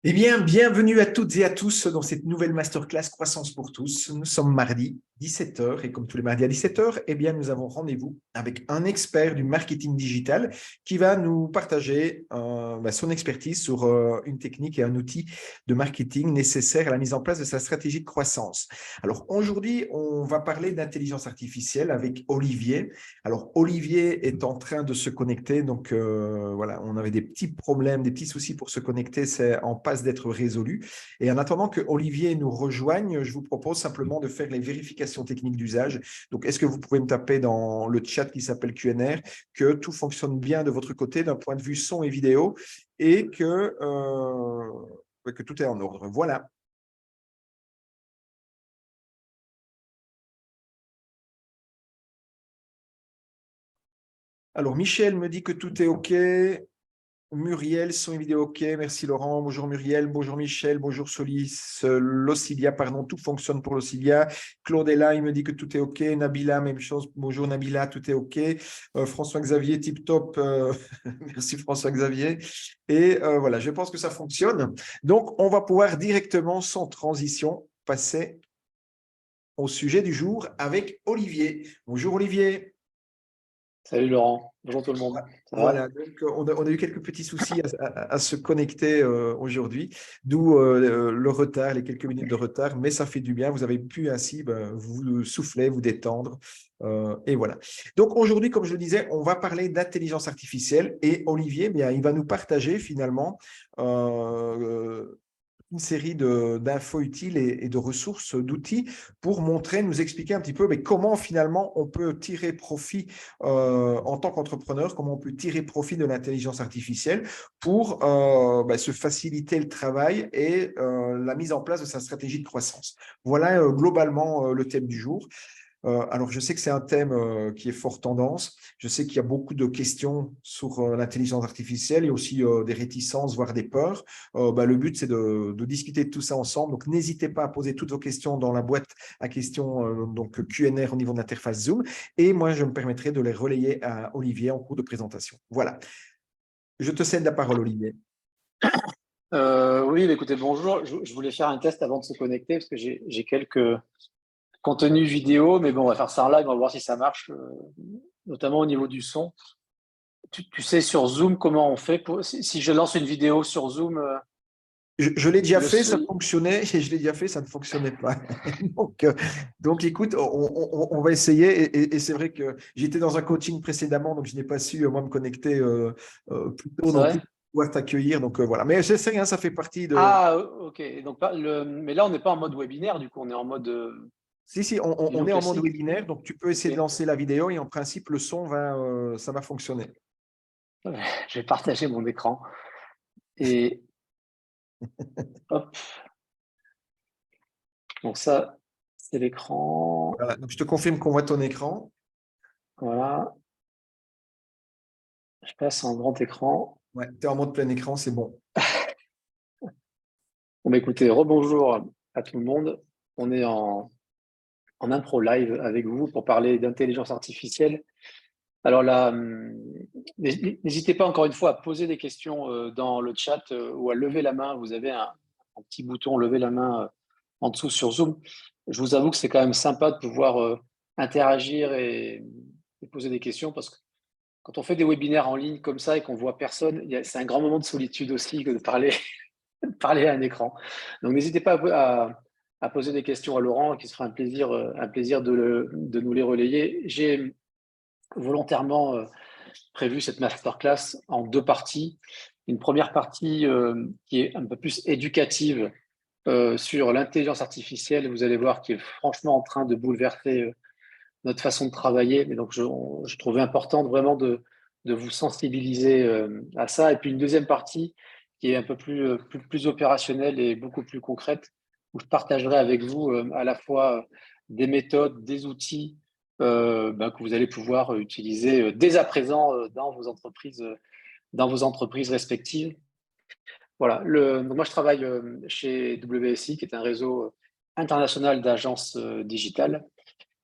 Eh bien, bienvenue à toutes et à tous dans cette nouvelle masterclass Croissance pour tous. Nous sommes mardi, 17 heures, et comme tous les mardis à 17 heures, eh bien, nous avons rendez-vous avec un expert du marketing digital qui va nous partager son expertise sur une technique et un outil de marketing nécessaire à la mise en place de sa stratégie de croissance. Alors, aujourd'hui, on va parler d'intelligence artificielle avec Olivier. Alors, Olivier est en train de se connecter, donc voilà, on avait des petits problèmes, des petits soucis pour se connecter, c'est en passe d'être résolu. Et en attendant que Olivier nous rejoigne, je vous propose simplement de faire les vérifications techniques d'usage. Donc, est-ce que vous pouvez me taper dans le chat qui s'appelle QNR que tout fonctionne bien de votre côté d'un point de vue son et vidéo et que tout est en ordre. Voilà. Alors, Michel me dit que tout est OK. Muriel, son et vidéo OK. Merci Laurent. Bonjour Muriel. Bonjour Michel. Bonjour Solis. L'Ocilia, pardon. Tout fonctionne pour l'Ocilia. Claudella, il me dit que tout est OK. Nabila, même chose. Bonjour Nabila, tout est OK. François-Xavier, tip top. Merci François-Xavier. Et voilà, je pense que ça fonctionne. Donc, on va pouvoir directement, sans transition, passer au sujet du jour avec Olivier. Bonjour Olivier. Salut Laurent, bonjour tout le monde. Ça va? Voilà, donc on a eu quelques petits soucis à se connecter aujourd'hui, d'où le retard, les quelques minutes de retard, mais ça fait du bien. Vous avez pu ainsi vous souffler, vous détendre. Et voilà. Donc aujourd'hui, comme je le disais, on va parler d'intelligence artificielle et Olivier, bien, il va nous partager finalement une série d'infos utiles et de ressources, d'outils pour montrer, nous expliquer un petit peu mais comment finalement on peut tirer profit en tant qu'entrepreneur, comment on peut tirer profit de l'intelligence artificielle pour se faciliter le travail et la mise en place de sa stratégie de croissance. Voilà globalement le thème du jour. Alors, je sais que c'est un thème qui est fort tendance. Je sais qu'il y a beaucoup de questions sur l'intelligence artificielle et aussi des réticences, voire des peurs. Le but, c'est de discuter de tout ça ensemble. Donc, n'hésitez pas à poser toutes vos questions dans la boîte à questions donc Q&A au niveau de l'interface Zoom. Et moi, je me permettrai de les relayer à Olivier en cours de présentation. Voilà. Je te cède la parole, Olivier. Oui, écoutez, bonjour. Je voulais faire un test avant de se connecter parce que j'ai quelques contenus vidéo, mais bon, on va faire ça en live, on va voir si ça marche, notamment au niveau du son. Tu sais sur Zoom comment on fait si je lance une vidéo sur Zoom, Je l'ai déjà le, fait, ça fonctionnait, et je l'ai déjà fait, ça ne fonctionnait pas. donc, écoute, on va essayer. Et c'est vrai que j'étais dans un coaching précédemment, donc je n'ai pas su, moi, me connecter plus tôt c'est non plus vrai? pour pouvoir t'accueillir. Donc, voilà. Mais je sais rien, ça fait partie de… Ah, ok. Donc, mais là, on n'est pas en mode webinaire, du coup, on est en mode Si, vidéo on est en mode classique. webinaire, donc tu peux Ok. essayer de lancer la vidéo et en principe, le son ça va fonctionner. Je vais partager mon écran et hop. Donc ça, c'est l'écran. Voilà. Donc, je te confirme qu'on voit ton écran. Voilà. Je passe en grand écran. Ouais, tu es en mode plein écran, c'est bon. Bon, bah, écoutez, rebonjour à tout le monde. On est en impro live avec vous pour parler d'intelligence artificielle. Alors là, n'hésitez pas encore une fois à poser des questions dans le chat ou à lever la main. Vous avez un petit bouton lever la main en dessous sur Zoom. Je vous avoue que c'est quand même sympa de pouvoir interagir et poser des questions parce que quand on fait des webinaires en ligne comme ça et qu'on voit personne, c'est un grand moment de solitude aussi que de parler parler à un écran. Donc, n'hésitez pas à poser des questions à Laurent, qui sera un plaisir de nous les relayer. J'ai volontairement prévu cette masterclass en deux parties. Une première partie qui est un peu plus éducative sur l'intelligence artificielle. Vous allez voir qui est franchement en train de bouleverser notre façon de travailler. Mais donc, je trouvais important vraiment de vous sensibiliser à ça. Et puis, une deuxième partie qui est un peu plus opérationnelle et beaucoup plus concrète, où je partagerai avec vous à la fois des méthodes, des outils que vous allez pouvoir utiliser dès à présent dans vos entreprises respectives. Voilà. Donc moi, je travaille chez WSI, qui est un réseau international d'agences digitales.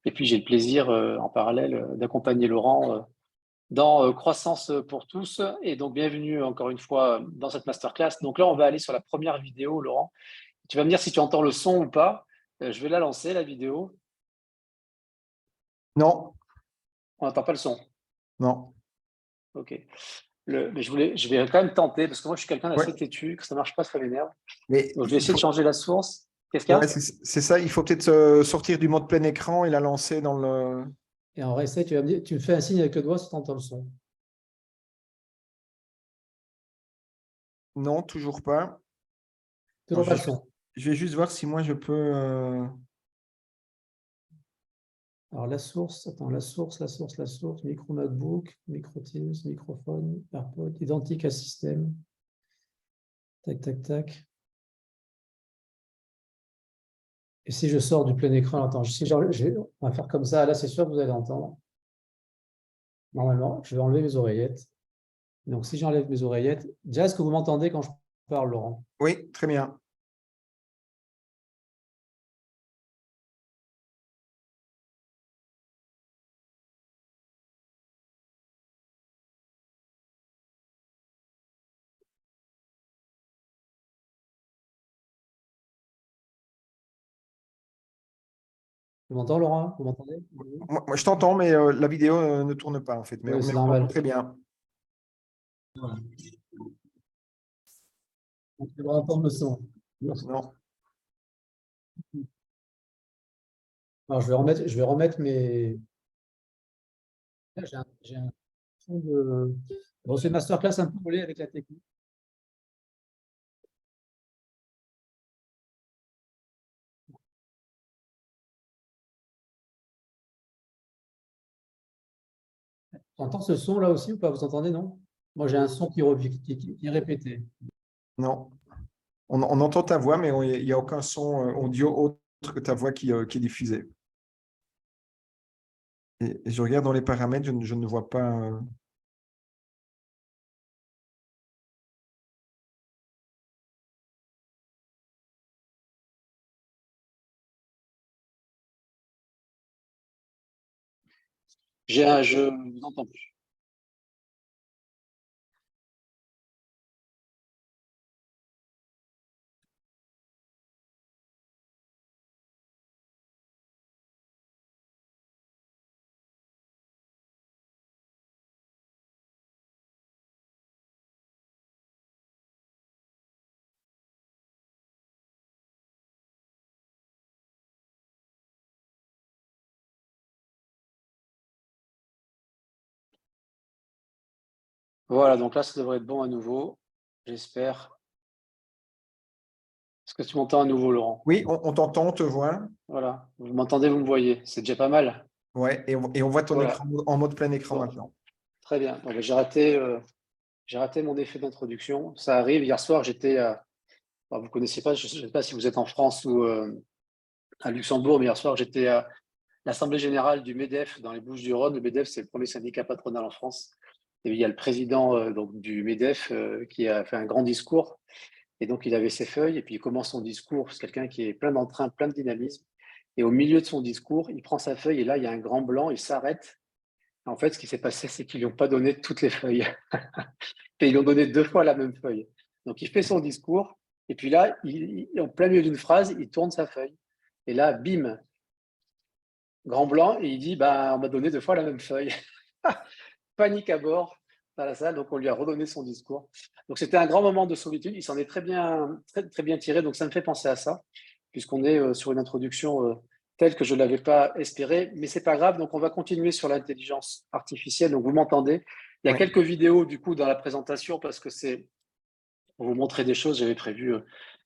Et puis, j'ai le plaisir, en parallèle, d'accompagner Laurent dans Croissance pour tous. Et donc, bienvenue encore une fois dans cette masterclass. Donc là, on va aller sur la première vidéo, Laurent. Tu vas me dire si tu entends le son ou pas. Je vais la lancer, la vidéo. Non, On n'entend pas le son. non. OK. Mais je vais quand même tenter, parce que moi, je suis quelqu'un Ouais. d'assez têtu, que ça ne marche pas, ça m'énerve. Mais Donc, je vais essayer de changer la source. Qu'est-ce qu'il y a? ouais, c'est ça. Il faut peut-être sortir du mode plein écran et la lancer dans le. Et en réessai, tu vas me dire, tu me fais un signe avec le doigt si tu entends le son. Non, toujours pas. Toujours Alors, pas le son. je vais juste voir si moi je peux. Alors la source, attends, la source, micro notebook, micro Teams, microphone, AirPod, identique à système. Tac, tac, tac. Et si je sors du plein écran, attends, on va faire comme ça, là c'est sûr que vous allez entendre. Normalement, je vais enlever mes oreillettes. Donc si j'enlève mes oreillettes, déjà est-ce que vous m'entendez quand je parle, Laurent? Oui, très bien. Tu m'entends, Laurent? Vous m'entendez? Moi, je t'entends, mais la vidéo ne tourne pas en fait. Mais Oui, on c'est entend normal. très bien. Voilà. On devrait entendre le son. Non. Alors, je vais remettre mes. Là, j'ai un fond de. Bon, c'est une masterclass un peu volée avec la technique. Tu entends ce son là aussi ou pas? Vous entendez, non? Moi, j'ai un son qui est répété. Non. On entend ta voix, mais il n'y a aucun son audio autre que ta voix qui est diffusée. Et je regarde dans les paramètres, je ne vois pas. Je ne vous entends plus. Voilà, donc là, ça devrait être bon à nouveau. J'espère. Est-ce que tu m'entends à nouveau, Laurent? Oui, on t'entend, on te voit. Voilà. Vous m'entendez, vous me voyez. C'est déjà pas mal. Ouais, et on voit ton Voilà. écran en mode plein écran Bon, maintenant. très bien. Bon, ben, j'ai raté mon effet d'introduction. Ça arrive. Hier soir, j'étais vous ne connaissez pas, je ne sais pas si vous êtes en France ou à Luxembourg, mais hier soir, j'étais à l'Assemblée générale du MEDEF dans les Bouches-du-Rhône. Le MEDEF, c'est le premier syndicat patronal en France. Et il y a le président donc, du MEDEF qui a fait un grand discours. Et donc, il avait ses feuilles et puis il commence son discours. C'est quelqu'un qui est plein d'entrain, plein de dynamisme. Et au milieu de son discours, il prend sa feuille et là, il y a un grand blanc, il s'arrête. En fait, ce qui s'est passé, c'est qu'ils lui ont pas donné toutes les feuilles. Et ils lui ont donné 2 fois la même feuille. Donc, il fait son discours et puis là, en plein milieu d'une phrase, il tourne sa feuille. Et là, bim, grand blanc, et il dit bah, on m'a donné 2 fois la même feuille. Panique à bord dans la salle, donc on lui a redonné son discours. Donc c'était un grand moment de solitude, il s'en est très bien tiré, donc ça me fait penser à ça, puisqu'on est sur une introduction telle que je ne l'avais pas espérée, mais c'est pas grave, donc on va continuer sur l'intelligence artificielle, donc vous m'entendez. Il y a Ouais. quelques vidéos du coup dans la présentation, parce que c'est pour vous montrer des choses, j'avais prévu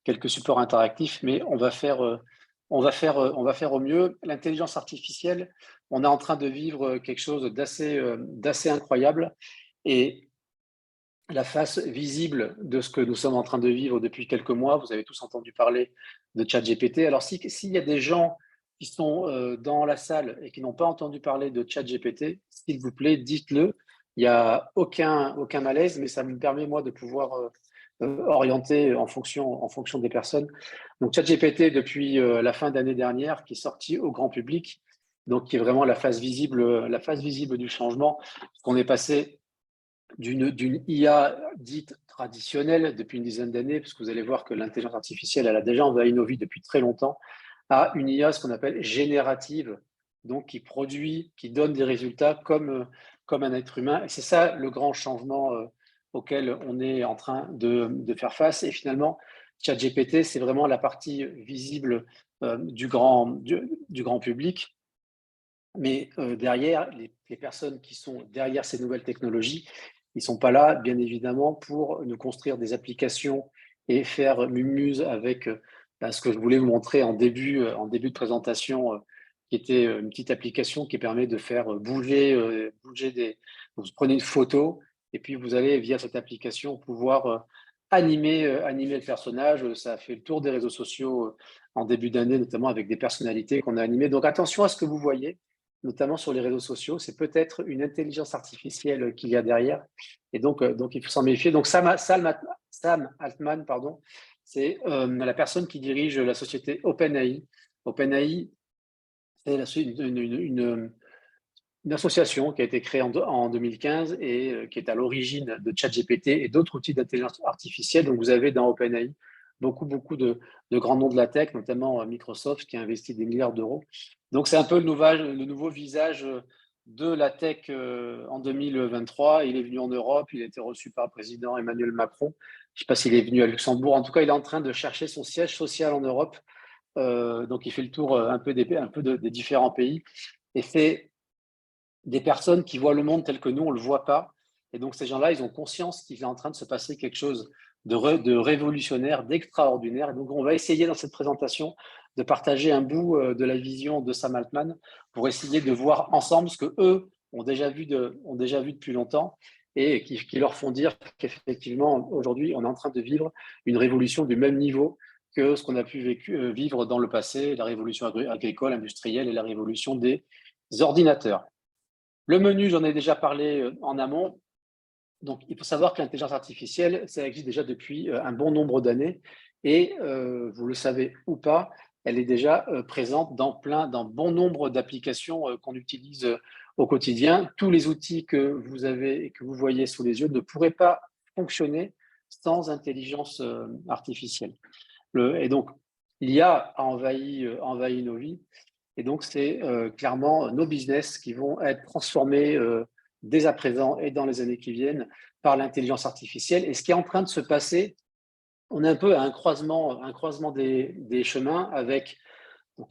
quelques supports interactifs, mais on va faire au mieux. L'intelligence artificielle, on est en train de vivre quelque chose d'assez incroyable. Et la face visible de ce que nous sommes en train de vivre depuis quelques mois, vous avez tous entendu parler de ChatGPT. Alors, s'il y a des gens qui sont dans la salle et qui n'ont pas entendu parler de ChatGPT, s'il vous plaît, dites-le. Il n'y a aucun malaise, mais ça me permet, moi, de pouvoir orienter en fonction des personnes. Donc, ChatGPT, depuis la fin d'année dernière, qui est sorti au grand public, donc qui est vraiment la phase visible du changement. On est passé d'une IA dite traditionnelle depuis une dizaine d'années, parce que vous allez voir que l'intelligence artificielle, elle a déjà envahi nos vies depuis très longtemps, à une IA, ce qu'on appelle générative, donc qui produit, qui donne des résultats comme un être humain. Et c'est ça le grand changement auquel on est en train de faire face. Et finalement, ChatGPT, c'est vraiment la partie visible du grand public. Mais derrière, les personnes qui sont derrière ces nouvelles technologies, ils ne sont pas là, bien évidemment, pour nous construire des applications et faire mumuse avec ce que je voulais vous montrer en début de présentation, qui était une petite application qui permet de faire bouger des… Vous prenez une photo et puis vous allez, via cette application, pouvoir animer le personnage. Ça a fait le tour des réseaux sociaux en début d'année, notamment avec des personnalités qu'on a animées. Donc attention à ce que vous voyez, notamment sur les réseaux sociaux. C'est peut-être une intelligence artificielle qu'il y a derrière. Et donc il faut s'en méfier. Donc Sam Altman, pardon, c'est la personne qui dirige la société OpenAI. OpenAI, c'est une association qui a été créée en 2015 et qui est à l'origine de ChatGPT et d'autres outils d'intelligence artificielle. Donc, vous avez dans OpenAI beaucoup de grands noms de la tech, notamment Microsoft, qui a investi des milliards d'euros. Donc, c'est un peu le nouveau visage de la tech en 2023. Il est venu en Europe, il a été reçu par le président Emmanuel Macron. Je ne sais pas s'il est venu à Luxembourg. En tout cas, il est en train de chercher son siège social en Europe. Donc, il fait le tour un peu des différents pays. Et c'est des personnes qui voient le monde tel que nous, on ne le voit pas. Et donc, ces gens-là, ils ont conscience qu'il est en train de se passer quelque chose de révolutionnaire, d'extraordinaire. Et donc, on va essayer dans cette présentation de partager un bout de la vision de Sam Altman pour essayer de voir ensemble ce qu'eux ont déjà vu depuis longtemps et qui leur font dire qu'effectivement, aujourd'hui, on est en train de vivre une révolution du même niveau que ce qu'on a pu vivre dans le passé, la révolution agricole, industrielle et la révolution des ordinateurs. Le menu, j'en ai déjà parlé en amont. Donc, il faut savoir que l'intelligence artificielle, ça existe déjà depuis un bon nombre d'années. Et vous le savez ou pas, elle est déjà présente dans bon nombre d'applications qu'on utilise au quotidien. Tous les outils que vous avez et que vous voyez sous les yeux ne pourraient pas fonctionner sans intelligence artificielle. Et donc, l'IA a envahi nos vies. Et donc, c'est clairement nos business qui vont être transformés dès à présent et dans les années qui viennent par l'intelligence artificielle. Et ce qui est en train de se passer, on est un peu à un croisement des chemins avec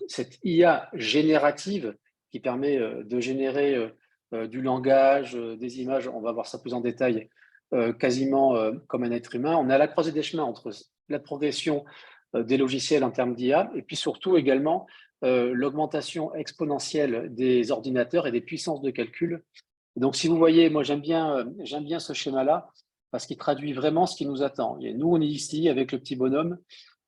cette IA générative qui permet de générer du langage, des images. On va voir ça plus en détail, quasiment comme un être humain. On est à la croisée des chemins entre la progression des logiciels en termes d'IA et puis surtout également l'augmentation exponentielle des ordinateurs et des puissances de calcul. Donc, si vous voyez, moi, j'aime bien ce schéma-là parce qu'il traduit vraiment ce qui nous attend. Et nous, on est ici avec le petit bonhomme.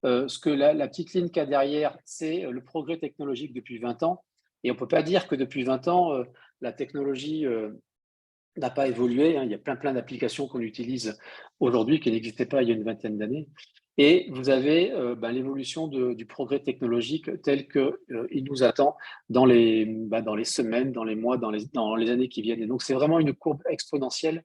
Ce que la petite ligne qu'il y a derrière, c'est le progrès technologique depuis 20 ans. Et on ne peut pas dire que depuis 20 ans, la technologie n'a pas évolué. Il y a plein d'applications qu'on utilise aujourd'hui qui n'existaient pas il y a une vingtaine d'années. Et vous avez l'évolution du progrès technologique tel qu'il nous attend dans les semaines, dans les mois, dans les années qui viennent. Et donc, c'est vraiment une courbe exponentielle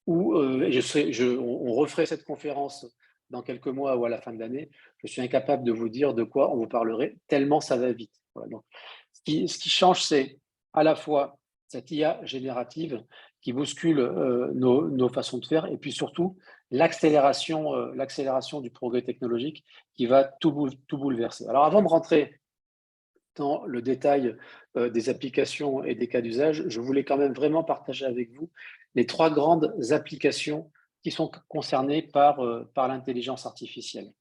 où on referait cette conférence dans quelques mois ou à la fin de l'année. Je suis incapable de vous dire de quoi on vous parlerait, tellement ça va vite. Voilà. Donc, ce qui change, c'est à la fois cette IA générative qui bouscule nos façons de faire, et puis surtout l'accélération du progrès technologique qui va tout bouleverser. Alors avant de rentrer dans le détail des applications et des cas d'usage, je voulais quand même vraiment partager avec vous les 3 grandes applications qui sont concernées par l'intelligence artificielle.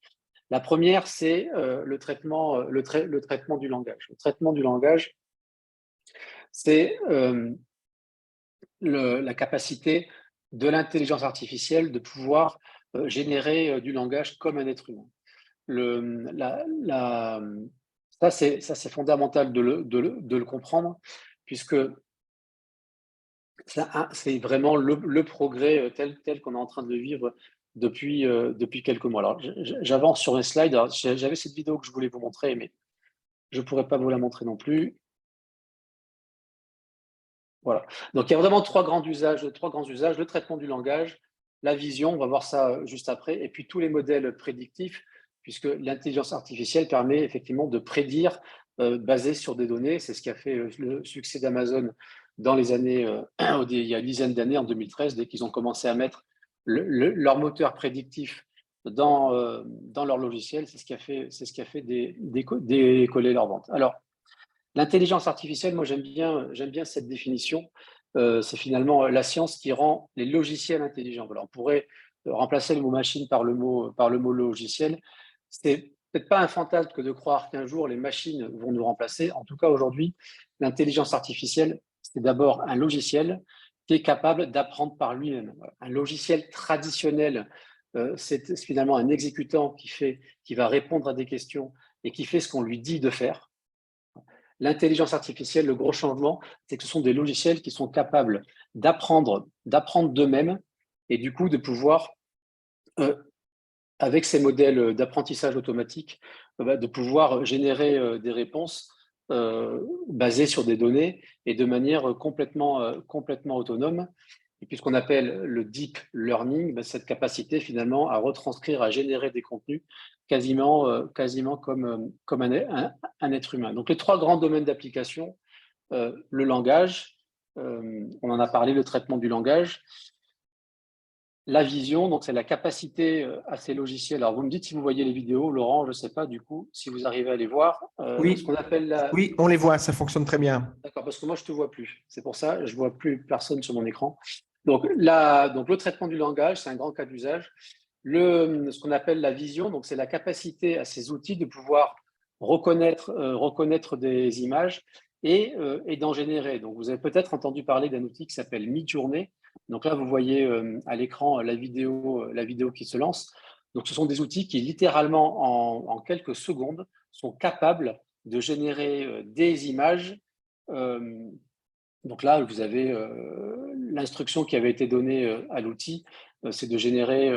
La première, c'est le traitement du langage. Le traitement du langage, c'est la capacité de l'intelligence artificielle de pouvoir générer du langage comme un être humain. Ça, c'est fondamental de le comprendre, puisque c'est vraiment le progrès tel qu'on est en train de le vivre depuis quelques mois. Alors, j'avance sur un slide. J'avais cette vidéo que je voulais vous montrer, mais je ne pourrais pas vous la montrer non plus. Voilà. Donc, il y a vraiment trois grands usages. Le traitement du langage, la vision, on va voir ça juste après, et puis tous les modèles prédictifs, puisque l'intelligence artificielle permet effectivement de prédire basé sur des données. C'est ce qui a fait le succès d'Amazon dans les années, il y a une dizaine d'années, en 2013, dès qu'ils ont commencé à mettre leur moteur prédictif dans leur logiciel. C'est ce qui a fait décoller leur vente. Alors, l'intelligence artificielle, moi j'aime bien cette définition. C'est finalement la science qui rend les logiciels intelligents. Voilà, on pourrait remplacer le mot machine par le mot logiciel. C'est peut-être pas un fantasme que de croire qu'un jour les machines vont nous remplacer. En tout cas, aujourd'hui, l'intelligence artificielle, c'est d'abord un logiciel qui est capable d'apprendre par lui-même. Un logiciel traditionnel, c'est finalement un exécutant qui va répondre à des questions et qui fait ce qu'on lui dit de faire. L'intelligence artificielle, le gros changement, c'est que ce sont des logiciels qui sont capables d'apprendre d'eux-mêmes et du coup de pouvoir, avec ces modèles d'apprentissage automatique, de pouvoir générer des réponses basées sur des données et de manière complètement autonome. Et puis ce qu'on appelle le deep learning, cette capacité finalement à retranscrire, à générer des contenus quasiment comme un être humain. Donc les trois grands domaines d'application, le langage, on en a parlé, le traitement du langage, la vision, donc c'est la capacité à ces logiciels. Alors vous me dites si vous voyez les vidéos, Laurent, je ne sais pas du coup si vous arrivez à les voir. Oui, ce qu'on appelle oui, on les voit, ça fonctionne très bien. D'accord, parce que moi je ne te vois plus. C'est pour ça, je ne vois plus personne sur mon écran. Donc le traitement du langage, c'est un grand cas d'usage. Ce qu'on appelle la vision, donc c'est la capacité à ces outils de pouvoir reconnaître des images et d'en générer. Donc vous avez peut-être entendu parler d'un outil qui s'appelle Midjourney. Donc là, vous voyez à l'écran la vidéo qui se lance. Donc ce sont des outils qui littéralement en quelques secondes sont capables de générer des images. Donc là, vous avez l'instruction qui avait été donnée à l'outil, c'est de générer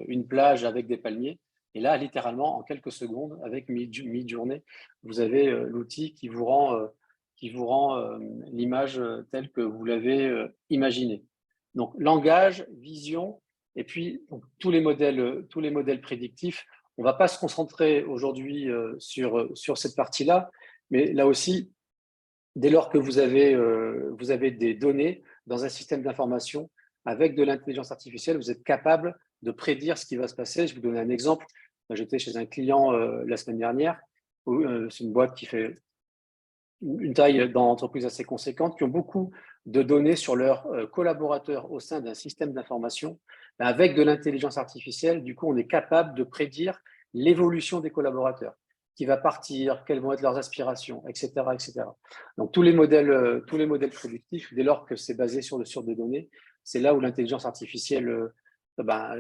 une plage avec des palmiers. Et là, littéralement, en quelques secondes, avec Midjourney, vous avez l'outil qui vous rend l'image telle que vous l'avez imaginée. Donc, langage, vision, et puis donc, tous les modèles prédictifs. On ne va pas se concentrer aujourd'hui sur cette partie-là, mais là aussi, dès lors que vous avez des données dans un système d'information avec de l'intelligence artificielle, vous êtes capable de prédire ce qui va se passer. Je vais vous donner un exemple. J'étais chez un client la semaine dernière. C'est une boîte qui fait une taille dans l'entreprise assez conséquente, qui ont beaucoup de données sur leurs collaborateurs au sein d'un système d'information. Avec de l'intelligence artificielle, du coup, on est capable de prédire l'évolution des collaborateurs, qui va partir, quelles vont être leurs aspirations, etc., etc. Donc, tous les modèles prédictifs, dès lors que c'est basé sur des données, c'est là où l'intelligence artificielle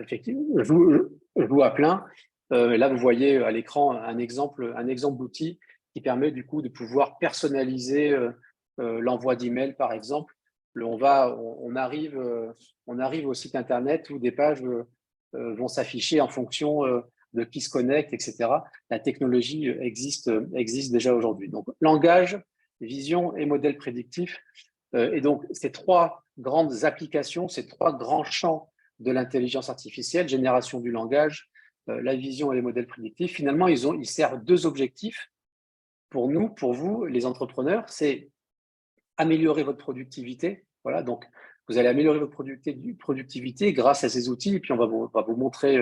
effectivement, joue à plein. Là, vous voyez à l'écran un exemple d'outil qui permet du coup de pouvoir personnaliser l'envoi d'emails, par exemple. On arrive au site internet où des pages vont s'afficher en fonction de qui se connecte, etc. La technologie existe déjà aujourd'hui. Donc, langage, vision et modèle prédictif. Et donc, ces trois grandes applications, ces trois grands champs de l'intelligence artificielle, génération du langage, la vision et les modèles prédictifs, finalement, ils servent deux objectifs. Pour nous, pour vous, les entrepreneurs, c'est améliorer votre productivité. Voilà, donc vous allez améliorer votre productivité grâce à ces outils. Et puis, on va vous montrer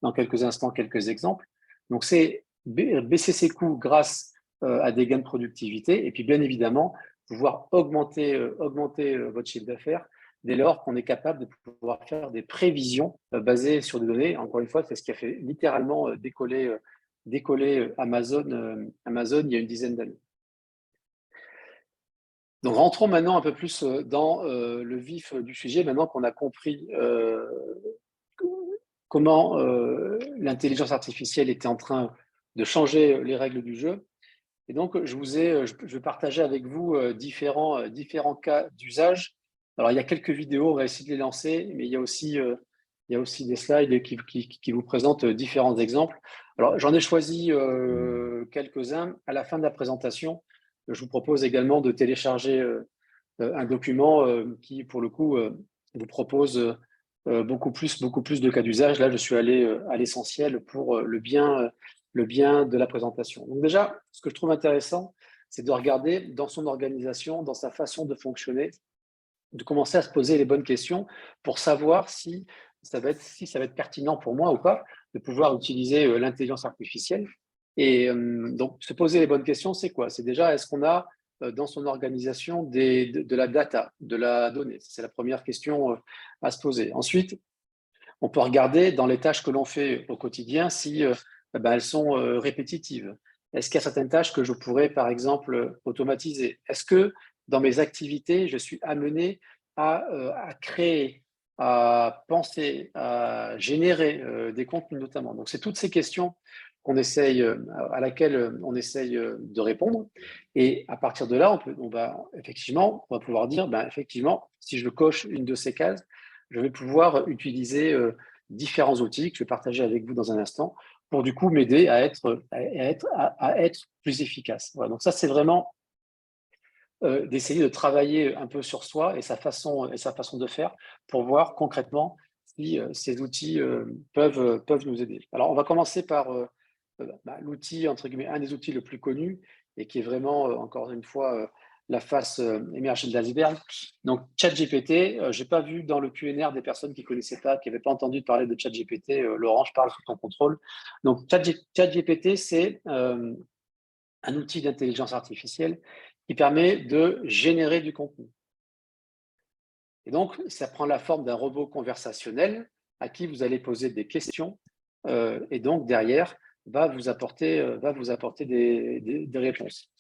dans quelques instants quelques exemples. Donc, c'est baisser ses coûts grâce à des gains de productivité. Et puis, bien évidemment, pouvoir augmenter votre chiffre d'affaires dès lors qu'on est capable de pouvoir faire des prévisions basées sur des données. Encore une fois, c'est ce qui a fait littéralement décoller Amazon il y a une dizaine d'années. Donc, rentrons maintenant un peu plus dans le vif du sujet, maintenant qu'on a compris comment l'intelligence artificielle était en train de changer les règles du jeu. Et donc, je vais partager avec vous différents cas d'usage. Alors, il y a quelques vidéos, on va essayer de les lancer, mais il y a aussi des slides qui vous présentent différents exemples. Alors, j'en ai choisi quelques-uns. À la fin de la présentation, je vous propose également de télécharger un document qui, pour le coup, vous propose beaucoup plus de cas d'usage. Là, je suis allé à l'essentiel pour le bien de la présentation. Donc déjà, ce que je trouve intéressant, c'est de regarder dans son organisation, dans sa façon de fonctionner, de commencer à se poser les bonnes questions pour savoir si ça va être pertinent pour moi ou pas de pouvoir utiliser l'intelligence artificielle. Et donc, se poser les bonnes questions, c'est quoi? C'est déjà, est-ce qu'on a dans son organisation de la data, de la donnée? C'est la première question à se poser. Ensuite, on peut regarder dans les tâches que l'on fait au quotidien si elles sont répétitives. Est-ce qu'il y a certaines tâches que je pourrais, par exemple, automatiser? Est-ce que dans mes activités, je suis amené à créer, à penser, à générer des contenus notamment? Donc, c'est toutes ces questions à laquelle on essaye de répondre. Et à partir de là, on va pouvoir dire, effectivement, si je coche une de ces cases, je vais pouvoir utiliser différents outils que je vais partager avec vous dans un instant pour du coup m'aider à être plus efficace. Voilà, donc ça, c'est vraiment d'essayer de travailler un peu sur soi et sa façon de faire pour voir concrètement si ces outils peuvent nous aider. Alors, on va commencer par l'outil, entre guillemets, un des outils le plus connus et qui est vraiment, encore une fois, la face émergée de l'iceberg. Donc, ChatGPT, je n'ai pas vu dans le QNR des personnes qui ne connaissaient pas, qui n'avaient pas entendu parler de ChatGPT. Laurent, je parle sous ton contrôle. Donc, ChatGPT, c'est un outil d'intelligence artificielle qui permet de générer du contenu. Et donc, ça prend la forme d'un robot conversationnel à qui vous allez poser des questions et donc, derrière, va vous apporter des réponses.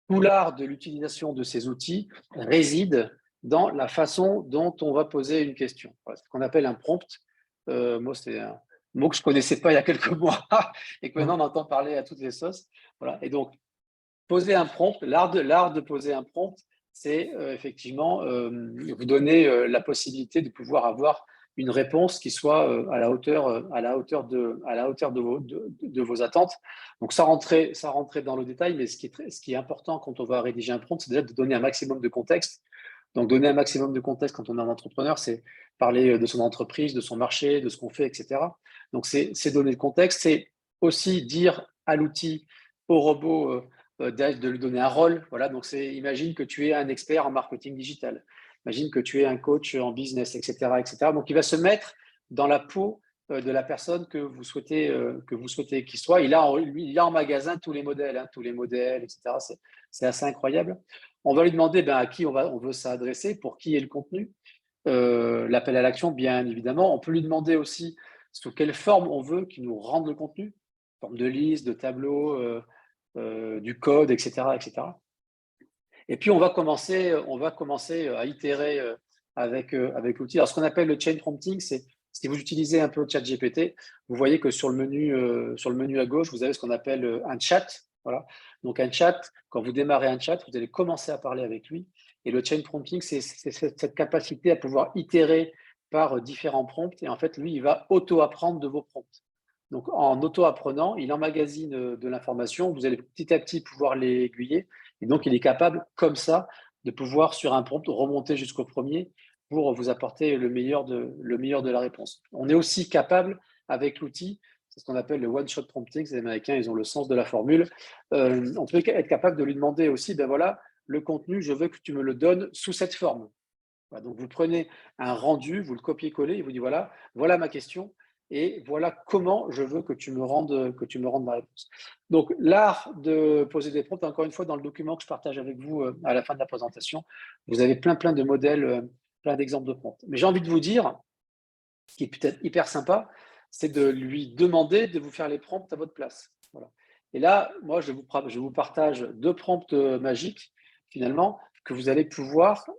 Tout l'art de l'utilisation de ces outils réside dans la façon dont on va poser une question. Voilà, c'est ce qu'on appelle un prompt. Moi, c'est un mot que je ne connaissais pas il y a quelques mois et que maintenant on entend parler à toutes les sauces. Voilà. Et donc, poser un prompt, l'art de poser un prompt, c'est effectivement vous donner la possibilité de pouvoir avoir une réponse qui soit à la hauteur de vos attentes. Donc, ça rentrait dans le détail, mais ce qui est important quand on va rédiger un prompt, c'est déjà de donner un maximum de contexte. Donc, donner un maximum de contexte quand on est un entrepreneur, c'est parler de son entreprise, de son marché, de ce qu'on fait, etc. Donc, c'est donner le contexte. C'est aussi dire à l'outil, au robot, de lui donner un rôle. Voilà, donc imagine que tu es un expert en marketing digital. Imagine que tu es un coach en business, etc., etc. Donc, il va se mettre dans la peau de la personne que vous souhaitez qu'il soit. Il a en magasin tous les modèles, etc. C'est assez incroyable. On va lui demander à qui on veut s'adresser, pour qui est le contenu. L'appel à l'action, bien évidemment. On peut lui demander aussi sous quelle forme on veut qu'il nous rende le contenu, forme de liste, de tableau, du code, etc., etc. Et puis, on va commencer à itérer avec l'outil. Alors, ce qu'on appelle le chain prompting, c'est si vous utilisez un peu ChatGPT, vous voyez que sur le menu à gauche, vous avez ce qu'on appelle un chat. Voilà. Donc, un chat, quand vous démarrez un chat, vous allez commencer à parler avec lui. Et le chain prompting, c'est cette capacité à pouvoir itérer par différents prompts. Et en fait, lui, il va auto-apprendre de vos prompts. Donc, en auto-apprenant, il emmagasine de l'information. Vous allez petit à petit pouvoir l'aiguiller. Et donc, il est capable, comme ça, de pouvoir, sur un prompt, remonter jusqu'au premier pour vous apporter le meilleur de la réponse. On est aussi capable, avec l'outil, c'est ce qu'on appelle le one-shot prompting. Les Américains, ils ont le sens de la formule. On peut être capable de lui demander aussi, voilà, le contenu, je veux que tu me le donnes sous cette forme. Voilà, donc, vous prenez un rendu, vous le copiez-collez et vous dites, voilà ma question. Et voilà comment je veux que tu me rendes ma réponse. Donc, l'art de poser des prompts, encore une fois, dans le document que je partage avec vous à la fin de la présentation, vous avez plein de modèles, plein d'exemples de prompts. Mais j'ai envie de vous dire, ce qui est peut-être hyper sympa, c'est de lui demander de vous faire les prompts à votre place. Voilà. Et là, moi, je vous partage 2 prompts magiques, finalement, que vous allez pouvoir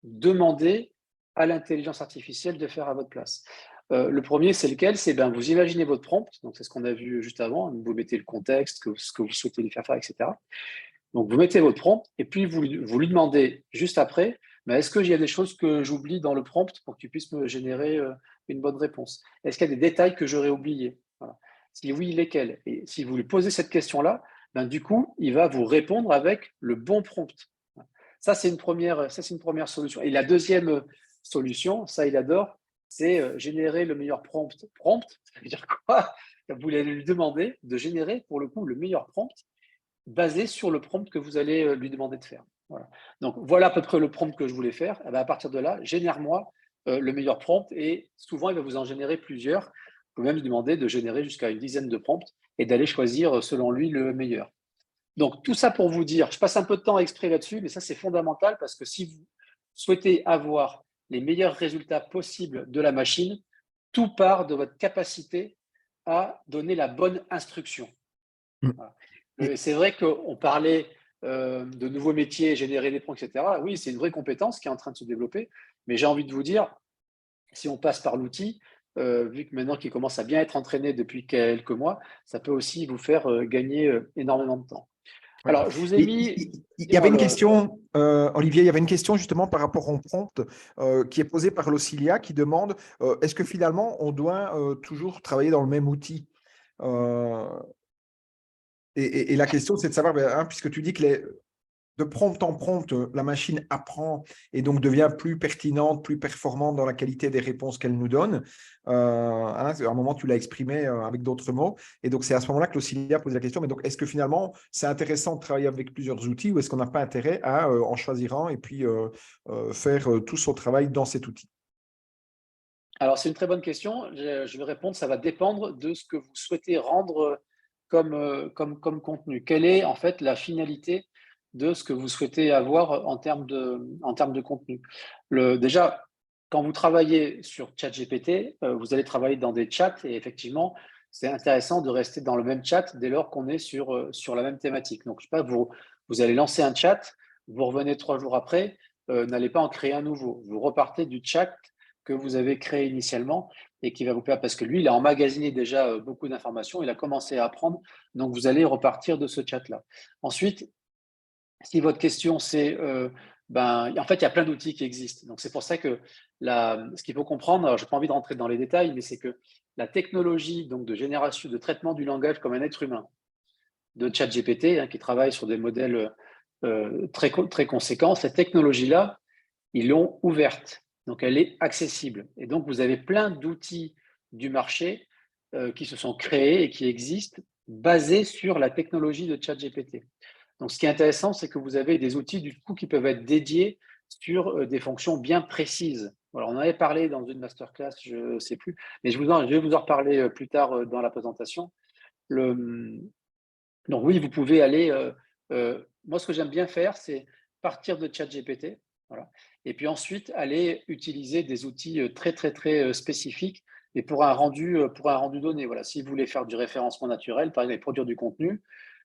demander à l'intelligence artificielle de faire à votre place. Le premier, c'est lequel? C'est vous imaginez votre prompt, donc c'est ce qu'on a vu juste avant, vous mettez le contexte, ce que vous souhaitez lui faire, etc. Donc, vous mettez votre prompt et puis vous lui demandez juste après, est-ce qu'il y a des choses que j'oublie dans le prompt pour que tu puisses me générer une bonne réponse? Est-ce qu'il y a des détails que j'aurais oubliés? Voilà. Si oui, lesquels? Et si vous lui posez cette question-là, du coup, il va vous répondre avec le bon prompt. Ça, c'est une première solution. Et la deuxième solution, ça, il adore, c'est générer le meilleur prompt. Prompt, ça veut dire quoi? Vous allez lui demander de générer, pour le coup, le meilleur prompt basé sur le prompt que vous allez lui demander de faire. Voilà. Donc, voilà à peu près le prompt que je voulais faire. Et bien, à partir de là, génère-moi le meilleur prompt. Et souvent, il va vous en générer plusieurs. Vous pouvez même lui demander de générer jusqu'à une dizaine de prompts et d'aller choisir, selon lui, le meilleur. Donc, tout ça pour vous dire, je passe un peu de temps exprès là-dessus, mais ça, c'est fondamental parce que si vous souhaitez avoir les meilleurs résultats possibles de la machine, tout part de votre capacité à donner la bonne instruction. Voilà. C'est vrai qu'on parlait de nouveaux métiers, générer des prompts, etc. Oui, c'est une vraie compétence qui est en train de se développer, mais j'ai envie de vous dire, si on passe par l'outil, vu que maintenant qu'il commence à bien être entraîné depuis quelques mois, ça peut aussi vous faire gagner énormément de temps. Oui. Alors, je vous ai mis… Il y avait une question, Olivier, il y avait une question justement par rapport au prompt qui est posée par l'Auxilia qui demande est-ce que finalement on doit toujours travailler dans le même outil et la question, c'est de savoir, puisque tu dis que de prompt en prompt, la machine apprend et donc devient plus pertinente, plus performante dans la qualité des réponses qu'elle nous donne. À un moment, tu l'as exprimé avec d'autres mots. Et donc, c'est à ce moment-là que l'Auxilia pose la question. Mais donc, est-ce que finalement, c'est intéressant de travailler avec plusieurs outils ou est-ce qu'on n'a pas intérêt à en choisir un et puis faire tout son travail dans cet outil? Alors, c'est une très bonne question. Je vais répondre, ça va dépendre de ce que vous souhaitez rendre comme contenu. Quelle est en fait la finalité de ce que vous souhaitez avoir en termes de contenu? Déjà, quand vous travaillez sur ChatGPT, vous allez travailler dans des chats et effectivement, c'est intéressant de rester dans le même chat dès lors qu'on est sur la même thématique. Donc, je sais pas, vous allez lancer un chat, vous revenez 3 jours après, n'allez pas en créer un nouveau. Vous repartez du chat que vous avez créé initialement et qui va vous permettre, parce que lui, il a emmagasiné déjà beaucoup d'informations, il a commencé à apprendre, donc vous allez repartir de ce chat-là. Ensuite, si votre question c'est, en fait, il y a plein d'outils qui existent. Donc, c'est pour ça que ce qu'il faut comprendre, alors je n'ai pas envie de rentrer dans les détails, mais c'est que la technologie donc, de génération, de traitement du langage comme un être humain, de ChatGPT, qui travaille sur des modèles très, très conséquents, cette technologie-là, ils l'ont ouverte. Donc, elle est accessible. Et donc, vous avez plein d'outils du marché qui se sont créés et qui existent basés sur la technologie de ChatGPT. Donc, ce qui est intéressant, c'est que vous avez des outils du coup qui peuvent être dédiés sur des fonctions bien précises. Alors, on en avait parlé dans une masterclass, je ne sais plus, mais je vais vous en reparler plus tard dans la présentation. Donc, oui, vous pouvez aller… moi, ce que j'aime bien faire, c'est partir de ChatGPT. Voilà. Et puis ensuite, aller utiliser des outils très, très, très spécifiques et pour un rendu donné. Voilà. Si vous voulez faire du référencement naturel, par exemple, produire du contenu,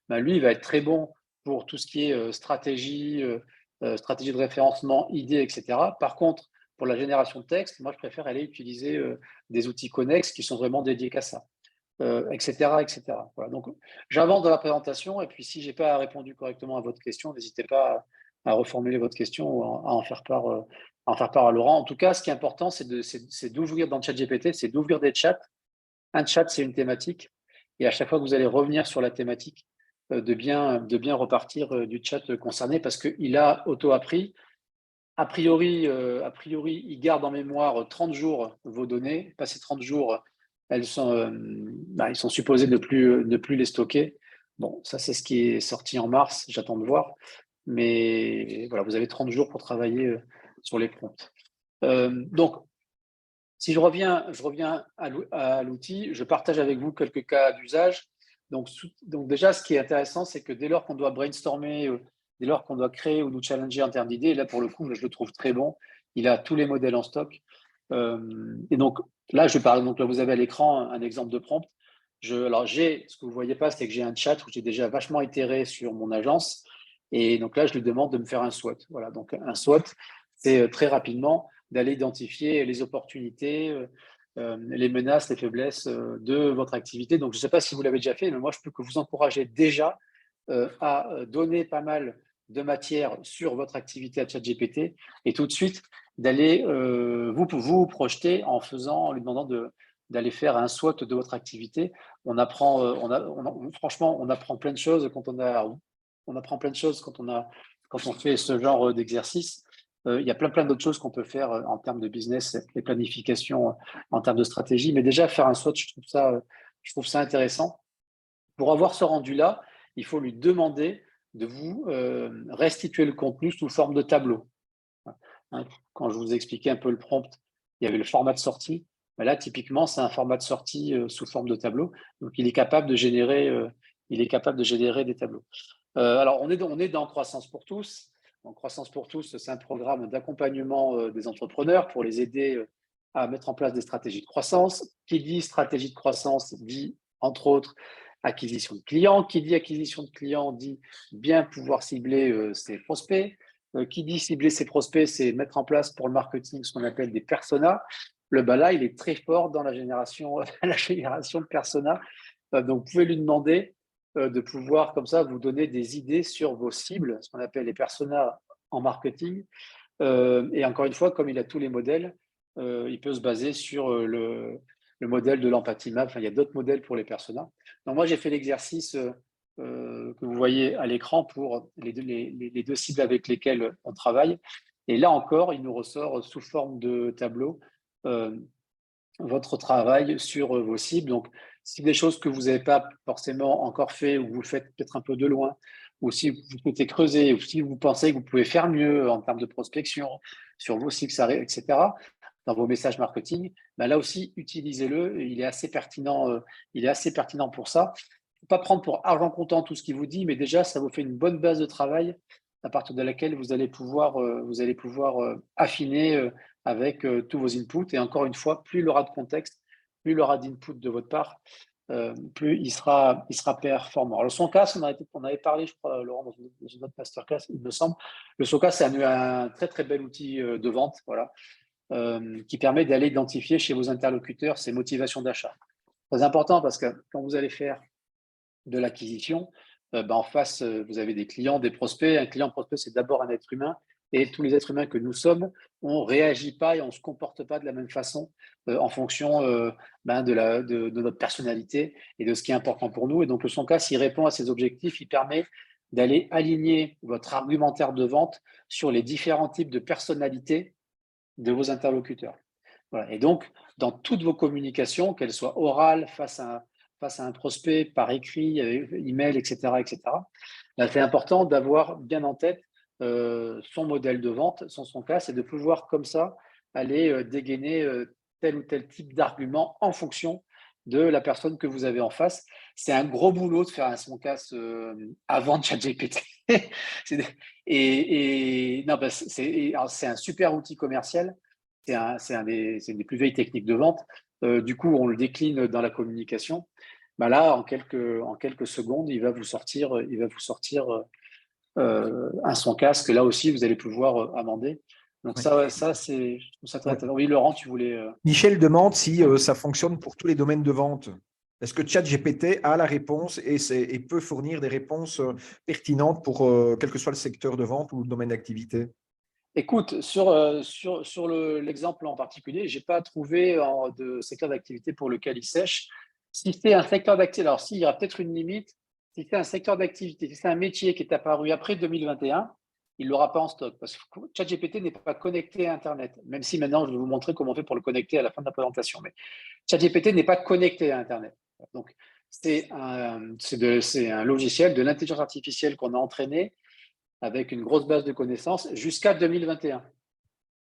lui, il va être très bon pour tout ce qui est stratégie de référencement, idées, etc. Par contre, pour la génération de texte, moi, je préfère aller utiliser des outils connexes qui sont vraiment dédiés qu'à ça, etc., etc. Voilà. Donc, j'avance dans la présentation et puis si je n'ai pas répondu correctement à votre question, n'hésitez pas à reformuler votre question ou à en faire part à Laurent. En tout cas, ce qui est important, c'est d'ouvrir dans ChatGPT, c'est d'ouvrir des chats. Un chat, c'est une thématique. Et à chaque fois que vous allez revenir sur la thématique, de bien repartir du chat concerné parce qu'il a auto-appris. A priori, il garde en mémoire 30 jours vos données. Passé 30 jours, ils sont supposés ne plus les stocker. Bon, ça, c'est ce qui est sorti en mars. J'attends de voir. Mais voilà, vous avez 30 jours pour travailler sur les prompts. Donc, si je reviens à l'outil, je partage avec vous quelques cas d'usage. Donc, déjà, ce qui est intéressant, c'est que dès lors qu'on doit brainstormer, dès lors qu'on doit créer ou nous challenger en termes d'idées, là, pour le coup, je le trouve très bon. Il a tous les modèles en stock. Et donc, là, donc là, vous avez à l'écran un exemple de prompt. Ce que vous ne voyez pas, c'est que j'ai un chat où j'ai déjà vachement itéré sur mon agence. Et donc là, je lui demande de me faire un SWOT. Voilà, donc un SWOT, c'est très rapidement d'aller identifier les opportunités, les menaces, les faiblesses de votre activité. Donc, je ne sais pas si vous l'avez déjà fait, mais moi, je peux que vous encourager déjà à donner pas mal de matière sur votre activité à ChatGPT et tout de suite d'aller vous projeter en lui demandant d'aller faire un SWOT de votre activité. On apprend, franchement, on apprend plein de choses quand on apprend plein de choses quand on a quand on fait ce genre d'exercice. Il y a plein d'autres choses qu'on peut faire en termes de business et planification, en termes de stratégie. Mais déjà, faire un SWOT, je trouve ça intéressant. Pour avoir ce rendu-là, il faut lui demander de vous restituer le contenu sous forme de tableau. Quand je vous expliquais un peu le prompt, il y avait le format de sortie. Là, typiquement, c'est un format de sortie sous forme de tableau. Donc, il est capable de générer des tableaux. Alors, on est dans Croissance pour tous. Donc, Croissance pour tous, c'est un programme d'accompagnement des entrepreneurs pour les aider à mettre en place des stratégies de croissance. Qui dit stratégie de croissance dit, entre autres, acquisition de clients. Qui dit acquisition de clients dit bien pouvoir cibler ses prospects. Qui dit cibler ses prospects, c'est mettre en place pour le marketing ce qu'on appelle des personas. Le là, il est très fort dans la génération de personas. Donc, vous pouvez lui demander de pouvoir, comme ça, vous donner des idées sur vos cibles, ce qu'on appelle les personas en marketing. Et encore une fois, comme il a tous les modèles, il peut se baser sur le modèle de l'empathie map. Enfin, il y a d'autres modèles pour les personas. Donc, moi, j'ai fait l'exercice que vous voyez à l'écran pour les deux cibles avec lesquelles on travaille. Et là encore, il nous ressort sous forme de tableau votre travail sur vos cibles. Donc, si des choses que vous n'avez pas forcément encore fait ou vous le faites peut-être un peu de loin, ou si vous souhaitez creuser, ou si vous pensez que vous pouvez faire mieux en termes de prospection sur vos sites, etc., dans vos messages marketing, ben là aussi, utilisez-le. Il est assez pertinent pour ça. Il ne faut pas prendre pour argent comptant tout ce qu'il vous dit, mais déjà, ça vous fait une bonne base de travail à partir de laquelle vous allez pouvoir affiner avec tous vos inputs. Et encore une fois, plus il aura de contexte, plus il aura d'input de votre part, plus il sera performant. Alors, le Soncast, on avait parlé, je crois, Laurent, dans une autre masterclass, il me semble. Le Soncast, c'est un très, très bel outil de vente, voilà, qui permet d'aller identifier chez vos interlocuteurs ces motivations d'achat. Très important parce que quand vous allez faire de l'acquisition, en face, vous avez des clients, des prospects. Un client prospect, c'est d'abord un être humain. Et tous les êtres humains que nous sommes, on ne réagit pas et on ne se comporte pas de la même façon en fonction de notre personnalité et de ce qui est important pour nous. Et donc, le Soncast, s'il répond à ces objectifs, il permet d'aller aligner votre argumentaire de vente sur les différents types de personnalités de vos interlocuteurs. Voilà. Et donc, dans toutes vos communications, qu'elles soient orales, face à un prospect, par écrit, email, etc., là, c'est important d'avoir bien en tête son modèle de vente, son cas, c'est de pouvoir comme ça aller dégainer tel ou tel type d'argument en fonction de la personne que vous avez en face. C'est un gros boulot de faire un Soncast avant ChatGPT. C'est un super outil commercial. C'est une des plus vieilles techniques de vente. Du coup, on le décline dans la communication. Là, en quelques secondes, il va vous sortir un Soncast. Là aussi, vous allez pouvoir amender. Donc, je trouve ça très intéressant. Oui, Laurent, tu voulais… Michel demande si ça fonctionne pour tous les domaines de vente. Est-ce que ChatGPT a la réponse et peut fournir des réponses pertinentes pour quel que soit le secteur de vente ou le domaine d'activité? Écoute, sur l'exemple en particulier, je n'ai pas trouvé de secteur d'activité pour lequel il sèche. Si c'est un secteur d'activité, alors s'il y aura peut-être une limite, si c'est un secteur d'activité, si c'est un métier qui est apparu après 2021, il ne l'aura pas en stock parce que ChatGPT n'est pas connecté à Internet, même si maintenant je vais vous montrer comment on fait pour le connecter à la fin de la présentation. Mais ChatGPT n'est pas connecté à Internet. Donc, c'est un logiciel de l'intelligence artificielle qu'on a entraîné avec une grosse base de connaissances jusqu'à 2021.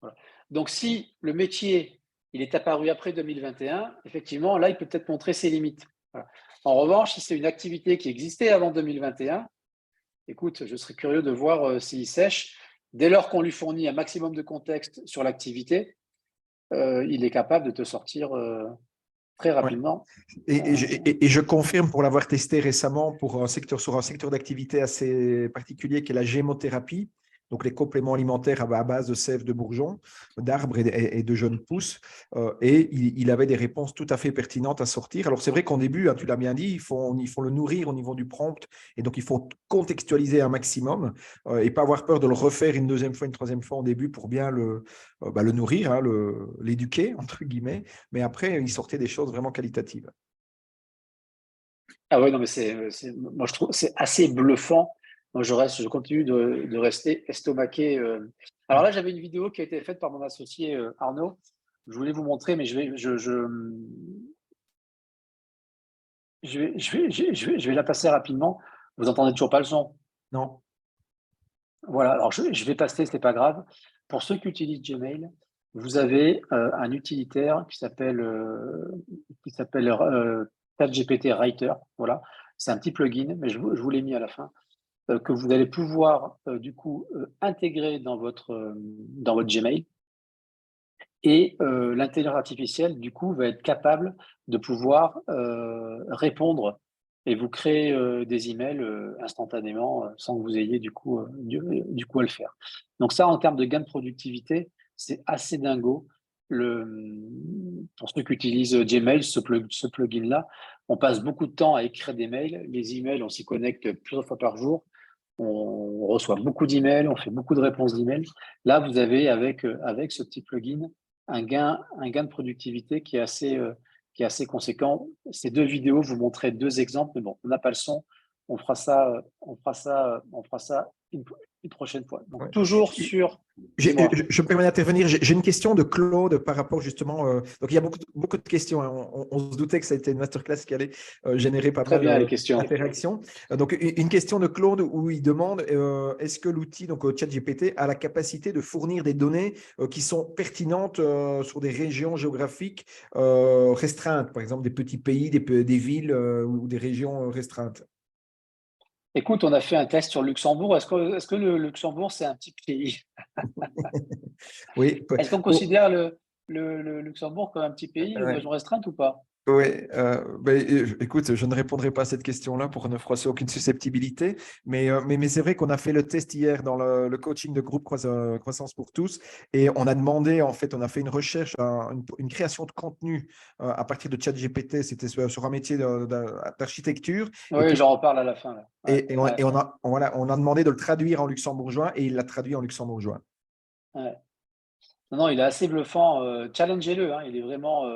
Voilà. Donc, si le métier il est apparu après 2021, effectivement, là, il peut peut-être montrer ses limites. Voilà. En revanche, si c'est une activité qui existait avant 2021, écoute, je serais curieux de voir s'il sèche. Dès lors qu'on lui fournit un maximum de contexte sur l'activité, il est capable de te sortir très rapidement. Ouais. Et je confirme pour l'avoir testé récemment sur un secteur d'activité assez particulier qui est la gémothérapie, donc les compléments alimentaires à base de sève de bourgeons, d'arbres et de jeunes pousses. Et il avait des réponses tout à fait pertinentes à sortir. Alors, c'est vrai qu'en début, tu l'as bien dit, il faut le nourrir au niveau du prompt. Et donc, il faut contextualiser un maximum et pas avoir peur de le refaire une deuxième fois, une troisième fois au début pour bien le nourrir, l'éduquer, entre guillemets. Mais après, il sortait des choses vraiment qualitatives. Ah ouais, non, mais moi je trouve c'est assez bluffant Donc, je continue de rester estomaqué. Alors là, j'avais une vidéo qui a été faite par mon associé Arnaud. Je voulais vous montrer, mais je vais la passer rapidement. Vous entendez toujours pas le son? Non. Voilà, alors je vais passer, c'est pas grave. Pour ceux qui utilisent Gmail, vous avez un utilitaire qui s'appelle ChatGPT Writer. Voilà, c'est un petit plugin, mais je vous l'ai mis à la fin, que vous allez pouvoir du coup intégrer dans votre Gmail. Et l'intelligence artificielle, du coup, va être capable de pouvoir répondre et vous créer des emails instantanément sans que vous ayez du coup à le faire. Donc ça, en termes de gain de productivité, c'est assez dingo. Pour ceux qui utilisent Gmail, ce plugin-là, on passe beaucoup de temps à écrire des mails. Les emails, on s'y connecte plusieurs fois par jour. On reçoit beaucoup d'emails, on fait beaucoup de réponses d'emails. Là, vous avez avec ce petit plugin un gain de productivité qui est assez conséquent. Ces deux vidéos vous montrent deux exemples, mais bon, on n'a pas le son. On fera ça une prochaine fois. Donc, Ouais. toujours sur. Je me permets d'intervenir. J'ai une question de Claude par rapport justement. Donc, il y a beaucoup de questions. Hein. On se doutait que ça a été une masterclass qui allait générer pas mal d'interactions. Donc, une question de Claude où il demande est-ce que l'outil, donc ChatGPT, a la capacité de fournir des données qui sont pertinentes sur des régions géographiques restreintes, par exemple des petits pays, des villes ou des régions restreintes? Écoute, on a fait un test sur Luxembourg. Est-ce que le Luxembourg, c'est un petit pays? Oui. Est-ce qu'on considère le Luxembourg comme un petit pays, une région restreinte ou pas? Oui, écoute, je ne répondrai pas à cette question-là pour ne froisser aucune susceptibilité, mais c'est vrai qu'on a fait le test hier dans le coaching de groupe Croissance pour tous et on a demandé, en fait, on a fait une recherche, une création de contenu à partir de ChatGPT, c'était sur un métier d'architecture. Oui, j'en reparle à la fin. Là. Ouais, on a demandé de le traduire en luxembourgeois et il l'a traduit en luxembourgeois. Ouais. Non, il est assez bluffant. Challengez-le, hein, il est vraiment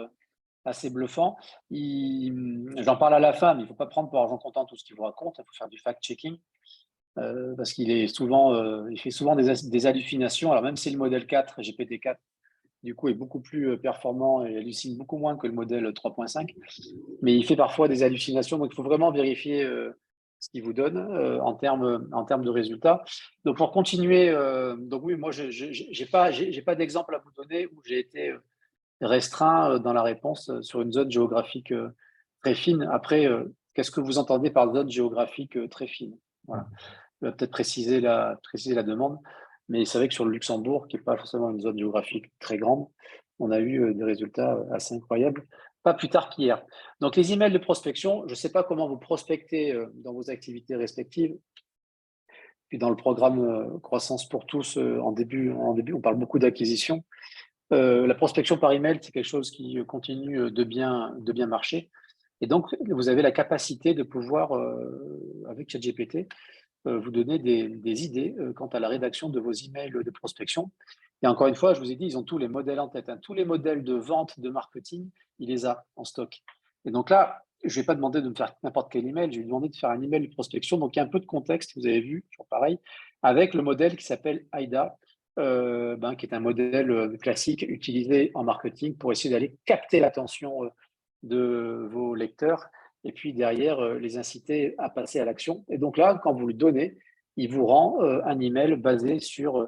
assez bluffant. J'en parle à la fin, mais il ne faut pas prendre pour argent comptant tout ce qu'il vous raconte. Il faut faire du fact-checking parce qu'il est souvent, il fait souvent des hallucinations. Alors même si le modèle 4, GPT-4, du coup, est beaucoup plus performant et hallucine beaucoup moins que le modèle 3.5, mais il fait parfois des hallucinations. Donc, il faut vraiment vérifier ce qu'il vous donne en termes de résultats. Donc, pour continuer, donc oui, moi, j'ai pas d'exemple à vous donner où j'ai été restreint dans la réponse sur une zone géographique très fine. Après, qu'est-ce que vous entendez par zone géographique très fine? Voilà. Je vais peut-être préciser la demande, mais c'est vrai que sur le Luxembourg, qui n'est pas forcément une zone géographique très grande, on a eu des résultats assez incroyables, pas plus tard qu'hier. Donc, les emails de prospection, je ne sais pas comment vous prospectez dans vos activités respectives. Puis dans le programme Croissance pour tous, en début, on parle beaucoup d'acquisition. La prospection par email, c'est quelque chose qui continue de bien marcher. Et donc, vous avez la capacité de pouvoir, avec ChatGPT, vous donner des idées quant à la rédaction de vos emails de prospection. Et encore une fois, je vous ai dit, ils ont tous les modèles en tête. Hein. Tous les modèles de vente, de marketing, il les a en stock. Et donc là, je ne vais pas demander de me faire n'importe quel email, je vais lui demander de faire un email de prospection. Donc, il y a un peu de contexte, vous avez vu, toujours pareil, avec le modèle qui s'appelle AIDA, qui est un modèle classique utilisé en marketing pour essayer d'aller capter l'attention de vos lecteurs et puis derrière les inciter à passer à l'action. Et donc là, quand vous le donnez, il vous rend un email basé sur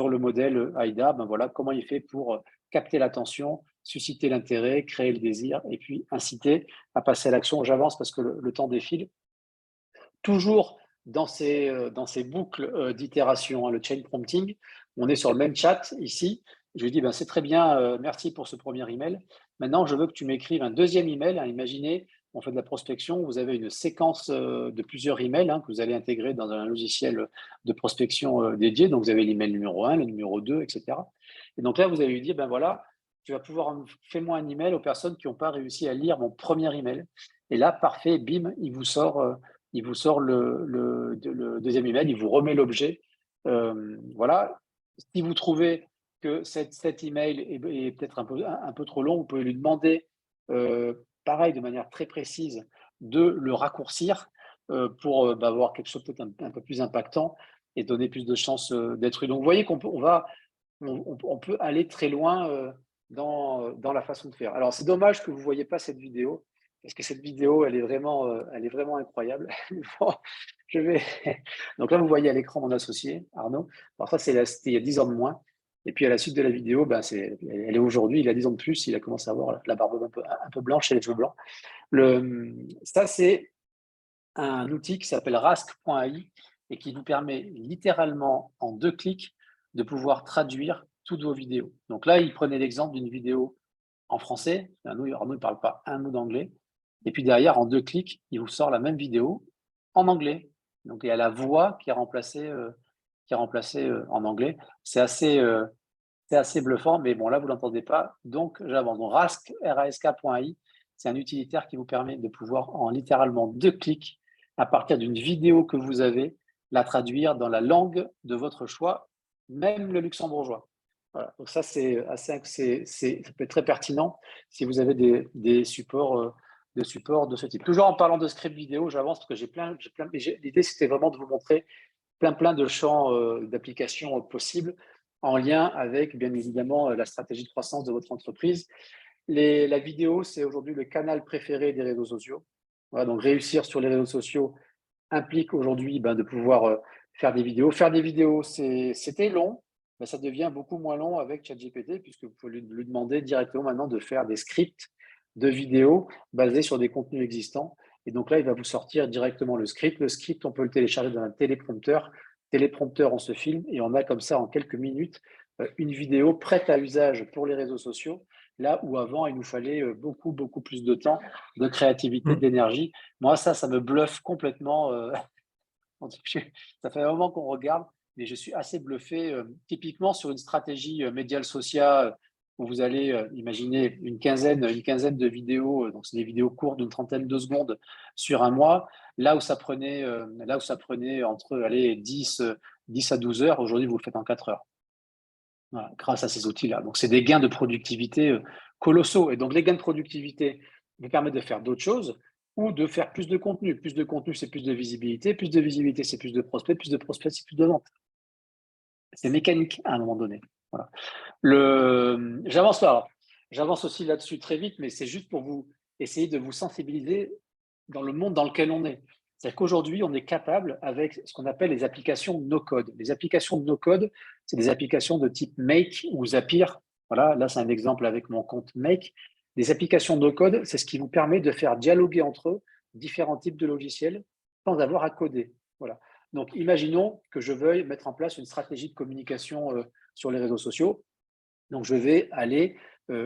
le modèle AIDA. Voilà comment il fait pour capter l'attention, susciter l'intérêt, créer le désir et puis inciter à passer à l'action. J'avance parce que le temps défile. Toujours dans ces boucles d'itération, hein, le chain prompting, on est sur le même chat ici. Je lui dis, c'est très bien, merci pour ce premier email. Maintenant, je veux que tu m'écrives un deuxième email. Hein, imaginez, on fait de la prospection, vous avez une séquence de plusieurs emails que vous allez intégrer dans un logiciel de prospection dédié. Donc, vous avez l'email numéro 1, le numéro 2, etc. Et donc là, vous allez lui dire, voilà, tu vas pouvoir, fais-moi un email aux personnes qui n'ont pas réussi à lire mon premier email. Et là, parfait, bim, il vous sort le deuxième email, il vous remet l'objet. Voilà. Si vous trouvez que cet email est peut-être un peu trop long, vous pouvez lui demander, pareil, de manière très précise, de le raccourcir. pour avoir quelque chose peut-être un peu plus impactant et donner plus de chances d'être eu. Donc, vous voyez qu'on peut, on peut aller très loin dans la façon de faire. Alors, c'est dommage que vous ne voyez pas cette vidéo, parce que cette vidéo, elle est vraiment incroyable. Bon, donc là, vous voyez à l'écran mon associé, Arnaud. Alors ça, c'était il y a 10 ans de moins. Et puis à la suite de la vidéo, elle est aujourd'hui, il a 10 ans de plus, il a commencé à avoir la barbe un peu blanche et les cheveux blancs. Ça, c'est un outil qui s'appelle rask.ai et qui vous permet littéralement en 2 clics de pouvoir traduire toutes vos vidéos. Donc là, il prenait l'exemple d'une vidéo en français. Arnaud, il ne parle pas un mot d'anglais. Et puis derrière, en 2 clics, il vous sort la même vidéo en anglais. Donc il y a la voix qui est remplacée en anglais. C'est assez bluffant, mais bon, là, vous ne l'entendez pas. Donc, j'avance. Donc, rask.ai, c'est un utilitaire qui vous permet de pouvoir, en littéralement 2 clics, à partir d'une vidéo que vous avez, la traduire dans la langue de votre choix, même le luxembourgeois. Voilà. Donc, ça, ça peut être très pertinent si vous avez des supports de ce type. Toujours en parlant de script vidéo, j'avance parce que j'ai plein. L'idée, c'était vraiment de vous montrer plein de champs d'application possibles en lien avec, bien évidemment, la stratégie de croissance de votre entreprise. La vidéo, c'est aujourd'hui le canal préféré des réseaux sociaux. Voilà, donc, réussir sur les réseaux sociaux implique aujourd'hui de pouvoir faire des vidéos. Faire des vidéos, c'était long, mais ça devient beaucoup moins long avec ChatGPT, puisque vous pouvez lui demander directement maintenant de faire des scripts de vidéos basés sur des contenus existants. Et donc là, il va vous sortir directement le script. Le script, on peut le télécharger dans un téléprompteur. Téléprompteur, on se filme et on a comme ça en quelques minutes une vidéo prête à usage pour les réseaux sociaux, là où avant, il nous fallait beaucoup plus de temps, de créativité, d'énergie. Moi, ça me bluffe complètement. Ça fait un moment qu'on regarde, mais je suis assez bluffé. Typiquement, sur une stratégie médiale sociale, où vous allez imaginer une quinzaine de vidéos, donc c'est des vidéos courtes d'une trentaine de secondes sur un mois, là où ça prenait entre 10 à 12 heures, aujourd'hui, vous le faites en 4 heures. Voilà, grâce à ces outils-là. Donc, c'est des gains de productivité colossaux. Et donc, les gains de productivité vous permettent de faire d'autres choses ou de faire plus de contenu. Plus de contenu, c'est plus de visibilité. Plus de visibilité, c'est plus de prospects. Plus de prospects, c'est plus de ventes. C'est mécanique à un moment donné. Voilà. J'avance aussi là-dessus très vite, mais c'est juste pour vous essayer de vous sensibiliser dans le monde dans lequel on est. C'est-à-dire qu'aujourd'hui, on est capable avec ce qu'on appelle les applications no-code. Les applications no-code, c'est des applications de type Make ou Zapier. Voilà, là, c'est un exemple avec mon compte Make. Les applications no-code, c'est ce qui vous permet de faire dialoguer entre eux différents types de logiciels sans avoir à coder. Voilà. Donc, imaginons que je veuille mettre en place une stratégie de communication sur les réseaux sociaux. Donc, je vais aller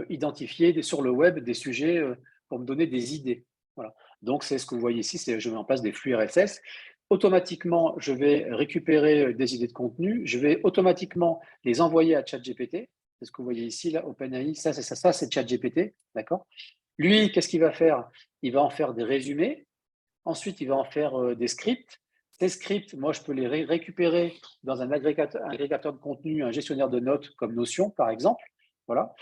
identifier sur le web des sujets pour me donner des idées. Voilà. Donc, c'est ce que vous voyez ici, je mets en place des flux RSS. Automatiquement, je vais récupérer des idées de contenu. Je vais automatiquement les envoyer à ChatGPT. C'est ce que vous voyez ici, là, OpenAI. Ça, c'est ChatGPT. D'accord ? Lui, qu'est-ce qu'il va faire ? Il va en faire des résumés. Ensuite, il va en faire des scripts. Ces scripts, moi, je peux les récupérer dans un agrégateur de contenu, un gestionnaire de notes comme Notion, par exemple, voilà,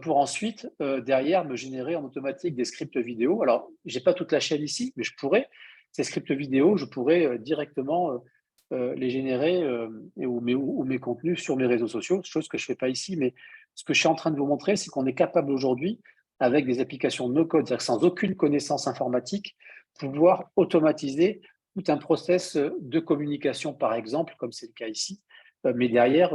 pour ensuite, derrière, me générer en automatique des scripts vidéo. Alors, je n'ai pas toute la chaîne ici, mais je pourrais. Ces scripts vidéo, je pourrais directement les générer ou mes contenus sur mes réseaux sociaux, chose que je ne fais pas ici. Mais ce que je suis en train de vous montrer, c'est qu'on est capable aujourd'hui, avec des applications no-code, c'est-à-dire sans aucune connaissance informatique, pouvoir automatiser tout un process de communication, par exemple, comme c'est le cas ici. Mais derrière,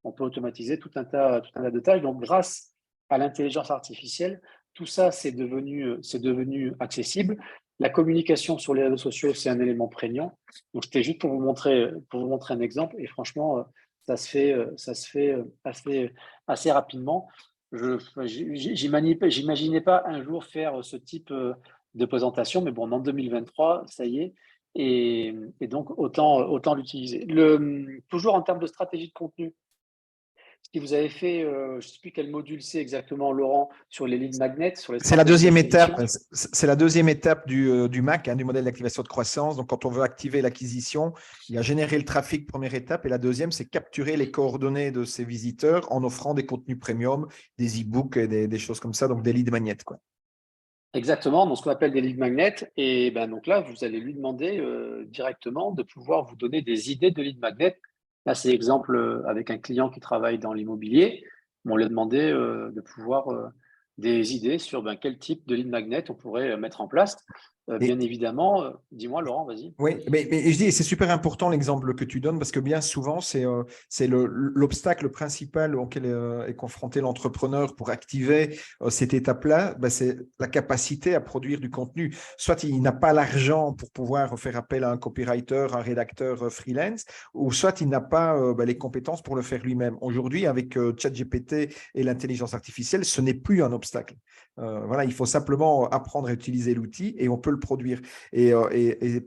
on peut automatiser tout un tas de tâches. Donc, grâce à l'intelligence artificielle, tout ça, c'est devenu accessible. La communication sur les réseaux sociaux, c'est un élément prégnant. Donc, c'était juste pour vous montrer un exemple. Et franchement, ça se fait assez rapidement. J'imaginais pas un jour faire ce type de présentation, mais bon, en 2023, ça y est, et donc autant l'utiliser. Toujours en termes de stratégie de contenu, si vous avez fait, je ne sais plus quel module c'est exactement, Laurent, sur les lead magnets, sur les C'est la deuxième étape. d'acquisition. C'est la deuxième étape du MAC, du modèle d'activation de croissance. Donc, quand on veut activer l'acquisition, il y a générer le trafic, première étape. Et la deuxième, c'est capturer les coordonnées de ces visiteurs en offrant des contenus premium, des e-books et des choses comme ça, donc des lead magnets, quoi. Exactement, dans ce qu'on appelle des lead magnets. Et ben, donc là, vous allez lui demander directement de pouvoir vous donner des idées de lead magnets. Là, c'est l'exemple avec un client qui travaille dans l'immobilier. On lui a demandé de pouvoir des idées sur quel type de lead magnet on pourrait mettre en place. Bien évidemment, dis-moi Laurent, vas-y. Oui, mais je dis, c'est super important l'exemple que tu donnes parce que bien souvent, c'est l'obstacle principal auquel est confronté l'entrepreneur pour activer cette étape-là, ben, c'est la capacité à produire du contenu. Soit il n'a pas l'argent pour pouvoir faire appel à un copywriter, un rédacteur freelance, ou soit il n'a pas ben, les compétences pour le faire lui-même. Aujourd'hui, avec ChatGPT et l'intelligence artificielle, ce n'est plus un obstacle. Voilà, il faut simplement apprendre à utiliser l'outil et on peut le produire. Et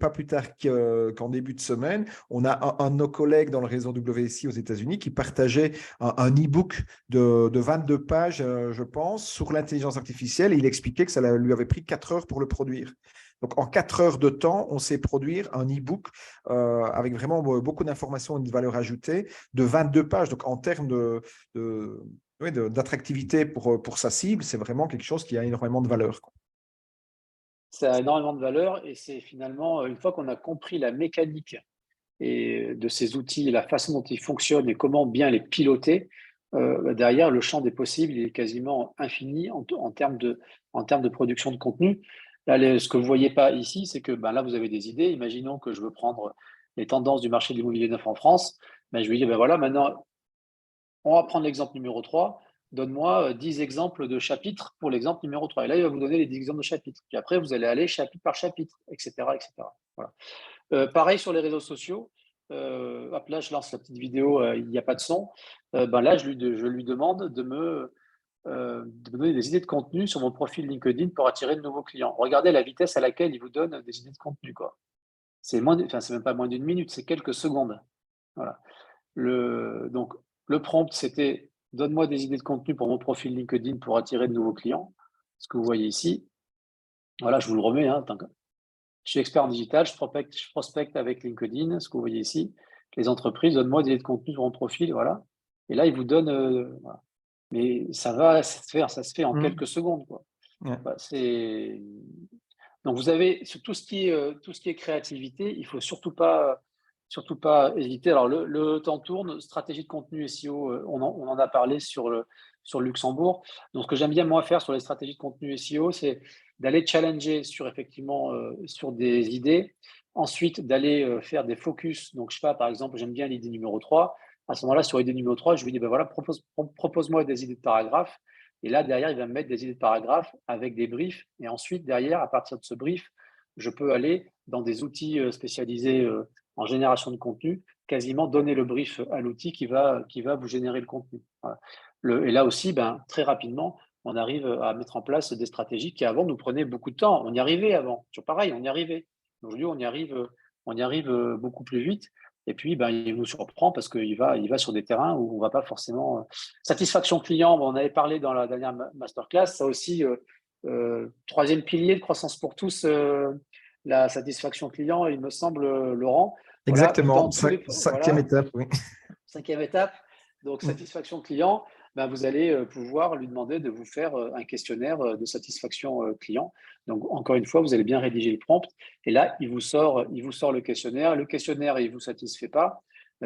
pas plus tard qu'en début de semaine, on a un de nos collègues dans le réseau WSI aux États-Unis qui partageait un e-book de 22 pages, je pense, sur l'intelligence artificielle. Et il expliquait que ça lui avait pris 4 heures pour le produire. Donc, en 4 heures de temps, on sait produire un e-book avec vraiment beaucoup d'informations et de valeur ajoutée de 22 pages. Donc, en termes d'attractivité pour sa cible, c'est vraiment quelque chose qui a énormément de valeur, quoi. Ça a énormément de valeur et c'est finalement, une fois qu'on a compris la mécanique et de ces outils, la façon dont ils fonctionnent et comment bien les piloter, derrière, le champ des possibles il est quasiment infini en termes de production de contenu. Là, ce que vous ne voyez pas ici, c'est que là, vous avez des idées. Imaginons que je veux prendre les tendances du marché de l'immobilier neuf en France. Je vais dire, voilà, maintenant, on va prendre l'exemple numéro 3. Donne-moi 10 exemples de chapitres pour l'exemple numéro 3. Et là, il va vous donner les 10 exemples de chapitres. Puis après, vous allez aller chapitre par chapitre, etc. etc. Voilà. Pareil sur les réseaux sociaux. Hop, là, je lance la petite vidéo, il n'y a pas de son. Là, je lui demande de me donner des idées de contenu sur mon profil LinkedIn pour attirer de nouveaux clients. Regardez la vitesse à laquelle il vous donne des idées de contenu, quoi. C'est même pas moins d'une minute, c'est quelques secondes. Voilà. Donc, le prompt, c'était donne-moi des idées de contenu pour mon profil LinkedIn pour attirer de nouveaux clients. Ce que vous voyez ici. Voilà, je vous le remets. Je suis expert en digital, je prospecte avec LinkedIn, ce que vous voyez ici. Les entreprises, donne-moi des idées de contenu sur mon profil, voilà. Et là, il vous donne, voilà. Mais ça se fait en quelques secondes, quoi. Ouais. Donc, vous avez sur tout ce qui est créativité, il faut surtout pas hésiter. Alors, le temps tourne, stratégie de contenu SEO, on en a parlé sur Luxembourg. Donc, ce que j'aime bien moi faire sur les stratégies de contenu SEO, c'est d'aller challenger effectivement sur des idées. Ensuite, d'aller faire des focus. Donc, je sais pas, par exemple, j'aime bien l'idée numéro 3. À ce moment-là, sur l'idée numéro 3, je lui dis, voilà, propose-moi des idées de paragraphes. Et là, derrière, il va me mettre des idées de paragraphes avec des briefs. Et ensuite, derrière, à partir de ce brief, je peux aller dans des outils spécialisés en génération de contenu, quasiment donner le brief à l'outil qui va vous générer le contenu. Voilà. Et là aussi, très rapidement, on arrive à mettre en place des stratégies qui avant nous prenaient beaucoup de temps. On y arrivait avant, toujours pareil, on y arrivait. Aujourd'hui, on y arrive beaucoup plus vite. Et puis, il nous surprend parce qu'il va sur des terrains où on ne va pas forcément. Satisfaction client, on avait parlé dans la dernière masterclass, ça aussi, troisième pilier de croissance pour tous, la satisfaction client, il me semble, Laurent. Voilà, Exactement, cinquième étape, oui. Cinquième étape, donc satisfaction client, vous allez pouvoir lui demander de vous faire un questionnaire de satisfaction client. Donc, encore une fois, vous allez bien rédiger le prompt. Et là, il vous sort le questionnaire. Le questionnaire, il ne vous satisfait pas.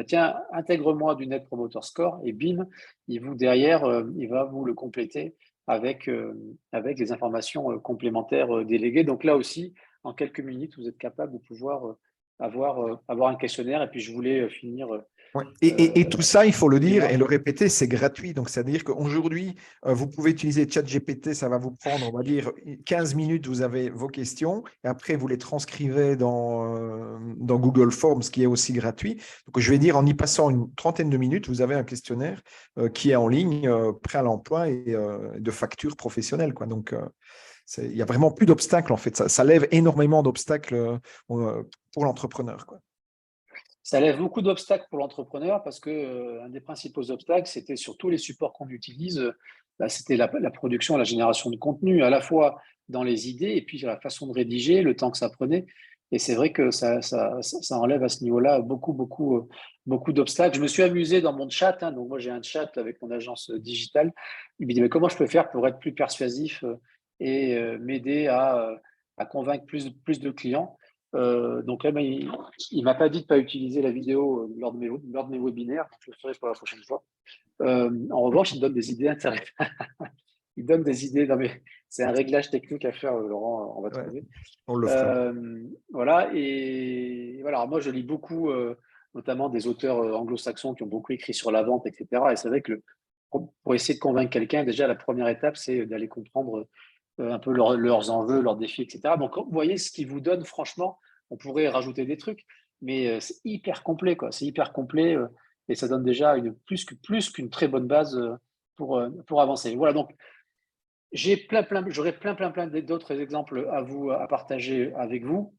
Tiens, intègre-moi du Net Promoter Score et bim, derrière, il va vous le compléter avec les informations complémentaires déléguées. Donc là aussi, en quelques minutes, vous êtes capable de pouvoir avoir un questionnaire. Et puis, je voulais finir. Ouais. Et tout ça, il faut le dire et le répéter, c'est gratuit. Donc, c'est-à-dire qu'aujourd'hui, vous pouvez utiliser ChatGPT, ça va vous prendre, on va dire, 15 minutes, vous avez vos questions, et après, vous les transcrivez dans Google Forms, qui est aussi gratuit. Donc, je vais dire, en y passant une trentaine de minutes, vous avez un questionnaire qui est en ligne, prêt à l'emploi et de facture professionnelle, quoi. Donc, il n'y a vraiment plus d'obstacles, en fait. Ça lève énormément d'obstacles pour l'entrepreneur, quoi. Ça lève beaucoup d'obstacles pour l'entrepreneur parce que un des principaux obstacles, c'était sur tous les supports qu'on utilise, c'était la production, la génération de contenu, à la fois dans les idées et puis la façon de rédiger, le temps que ça prenait. Et c'est vrai que ça enlève à ce niveau-là beaucoup d'obstacles. Je me suis amusé dans mon chat, donc moi j'ai un chat avec mon agence digitale. Il me dit mais comment je peux faire pour être plus persuasif et m'aider à convaincre plus de clients. Donc là, il ne m'a pas dit de ne pas utiliser la vidéo lors de mes webinaires. Je le ferai pour la prochaine fois. En revanche, il donne des idées intéressantes. Il donne des idées. Non, mais c'est un réglage technique à faire, Laurent, on va trouver. On le fera. Voilà. Et voilà. Alors moi, je lis beaucoup, notamment des auteurs anglo-saxons qui ont beaucoup écrit sur la vente, etc. Et c'est vrai que pour essayer de convaincre quelqu'un, déjà, la première étape, c'est d'aller comprendre un peu leurs enjeux, leurs défis, etc. Donc, vous voyez ce qu'ils vous donnent, franchement, on pourrait rajouter des trucs, mais c'est hyper complet, quoi. C'est hyper complet et ça donne déjà plus qu'une très bonne base pour avancer. Voilà, donc j'aurais plein d'autres exemples à partager avec vous.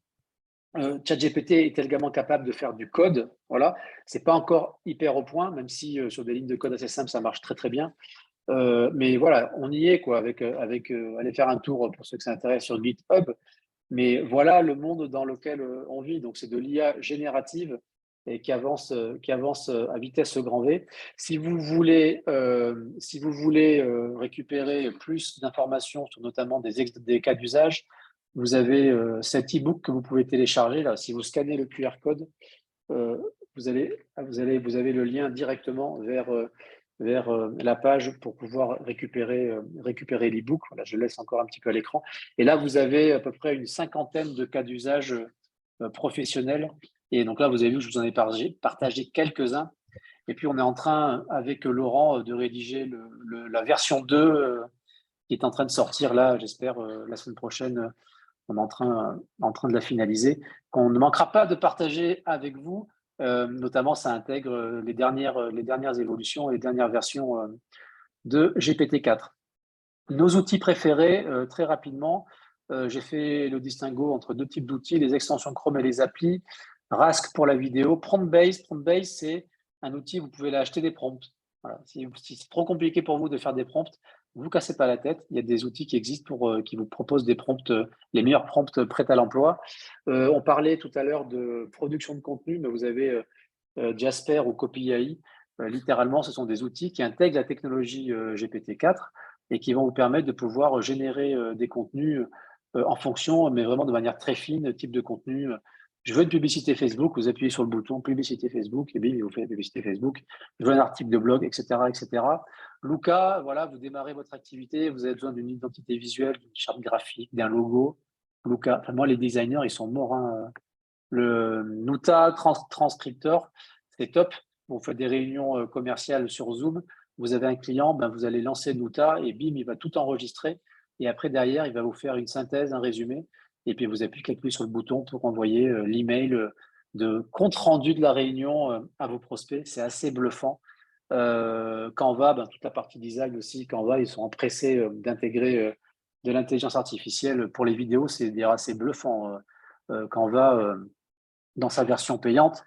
ChatGPT est également capable de faire du code. Voilà, c'est pas encore hyper au point, même si sur des lignes de code assez simples, ça marche très bien. Mais voilà, on y est quoi. Allez faire un tour pour ceux que ça intéresse sur GitHub. Mais voilà le monde dans lequel on vit. Donc c'est de l'IA générative et qui avance à vitesse grand V. Si vous voulez récupérer plus d'informations sur notamment des cas d'usage, vous avez cet e-book que vous pouvez télécharger là. Si vous scannez le QR code, vous avez le lien directement vers la page pour pouvoir récupérer l'e-book. Voilà, je le laisse encore un petit peu à l'écran. Et là, vous avez à peu près une 50aine de cas d'usage professionnels. Et donc là, vous avez vu que je vous en ai partagé quelques-uns. Et puis, on est en train, avec Laurent, de rédiger la version 2 qui est en train de sortir là, j'espère, la semaine prochaine. On est en train de la finaliser, qu'on ne manquera pas de partager avec vous. Notamment, ça intègre les dernières évolutions et les dernières versions de GPT-4. Nos outils préférés, très rapidement, j'ai fait le distinguo entre deux types d'outils, les extensions Chrome et les applis. Rask pour la vidéo. Promptbase, c'est un outil, vous pouvez l'acheter des prompts. Voilà. Si c'est trop compliqué pour vous de faire des prompts, ne vous cassez pas la tête. Il y a des outils qui existent qui vous proposent des prompts, les meilleurs prompts prêts à l'emploi. On parlait tout à l'heure de production de contenu, mais vous avez Jasper ou Copy.ai. Littéralement, ce sont des outils qui intègrent la technologie GPT-4 et qui vont vous permettre de pouvoir générer des contenus en fonction, mais vraiment de manière très fine, type de contenu. Je veux une publicité Facebook, vous appuyez sur le bouton publicité Facebook et bim, il vous fait la publicité Facebook. Je veux un article de blog, etc., etc. Luca, voilà, vous démarrez votre activité, vous avez besoin d'une identité visuelle, d'une charte graphique, d'un logo. Luca, enfin, moi, les designers, ils sont morts. Hein. Le Nuta Transcriptor, c'est top. Vous faites des réunions commerciales sur Zoom, vous avez un client, ben vous allez lancer Nuta et bim, il va tout enregistrer. Et après, derrière, il va vous faire une synthèse, un résumé. Et puis, vous appuyez cliquer sur le bouton pour envoyer l'email de compte rendu de la réunion à vos prospects. C'est assez bluffant. Canva, ben, toute la partie design aussi, Canva, ils sont empressés d'intégrer de l'intelligence artificielle pour les vidéos. C'est d'ailleurs assez bluffant. Canva, dans sa version payante.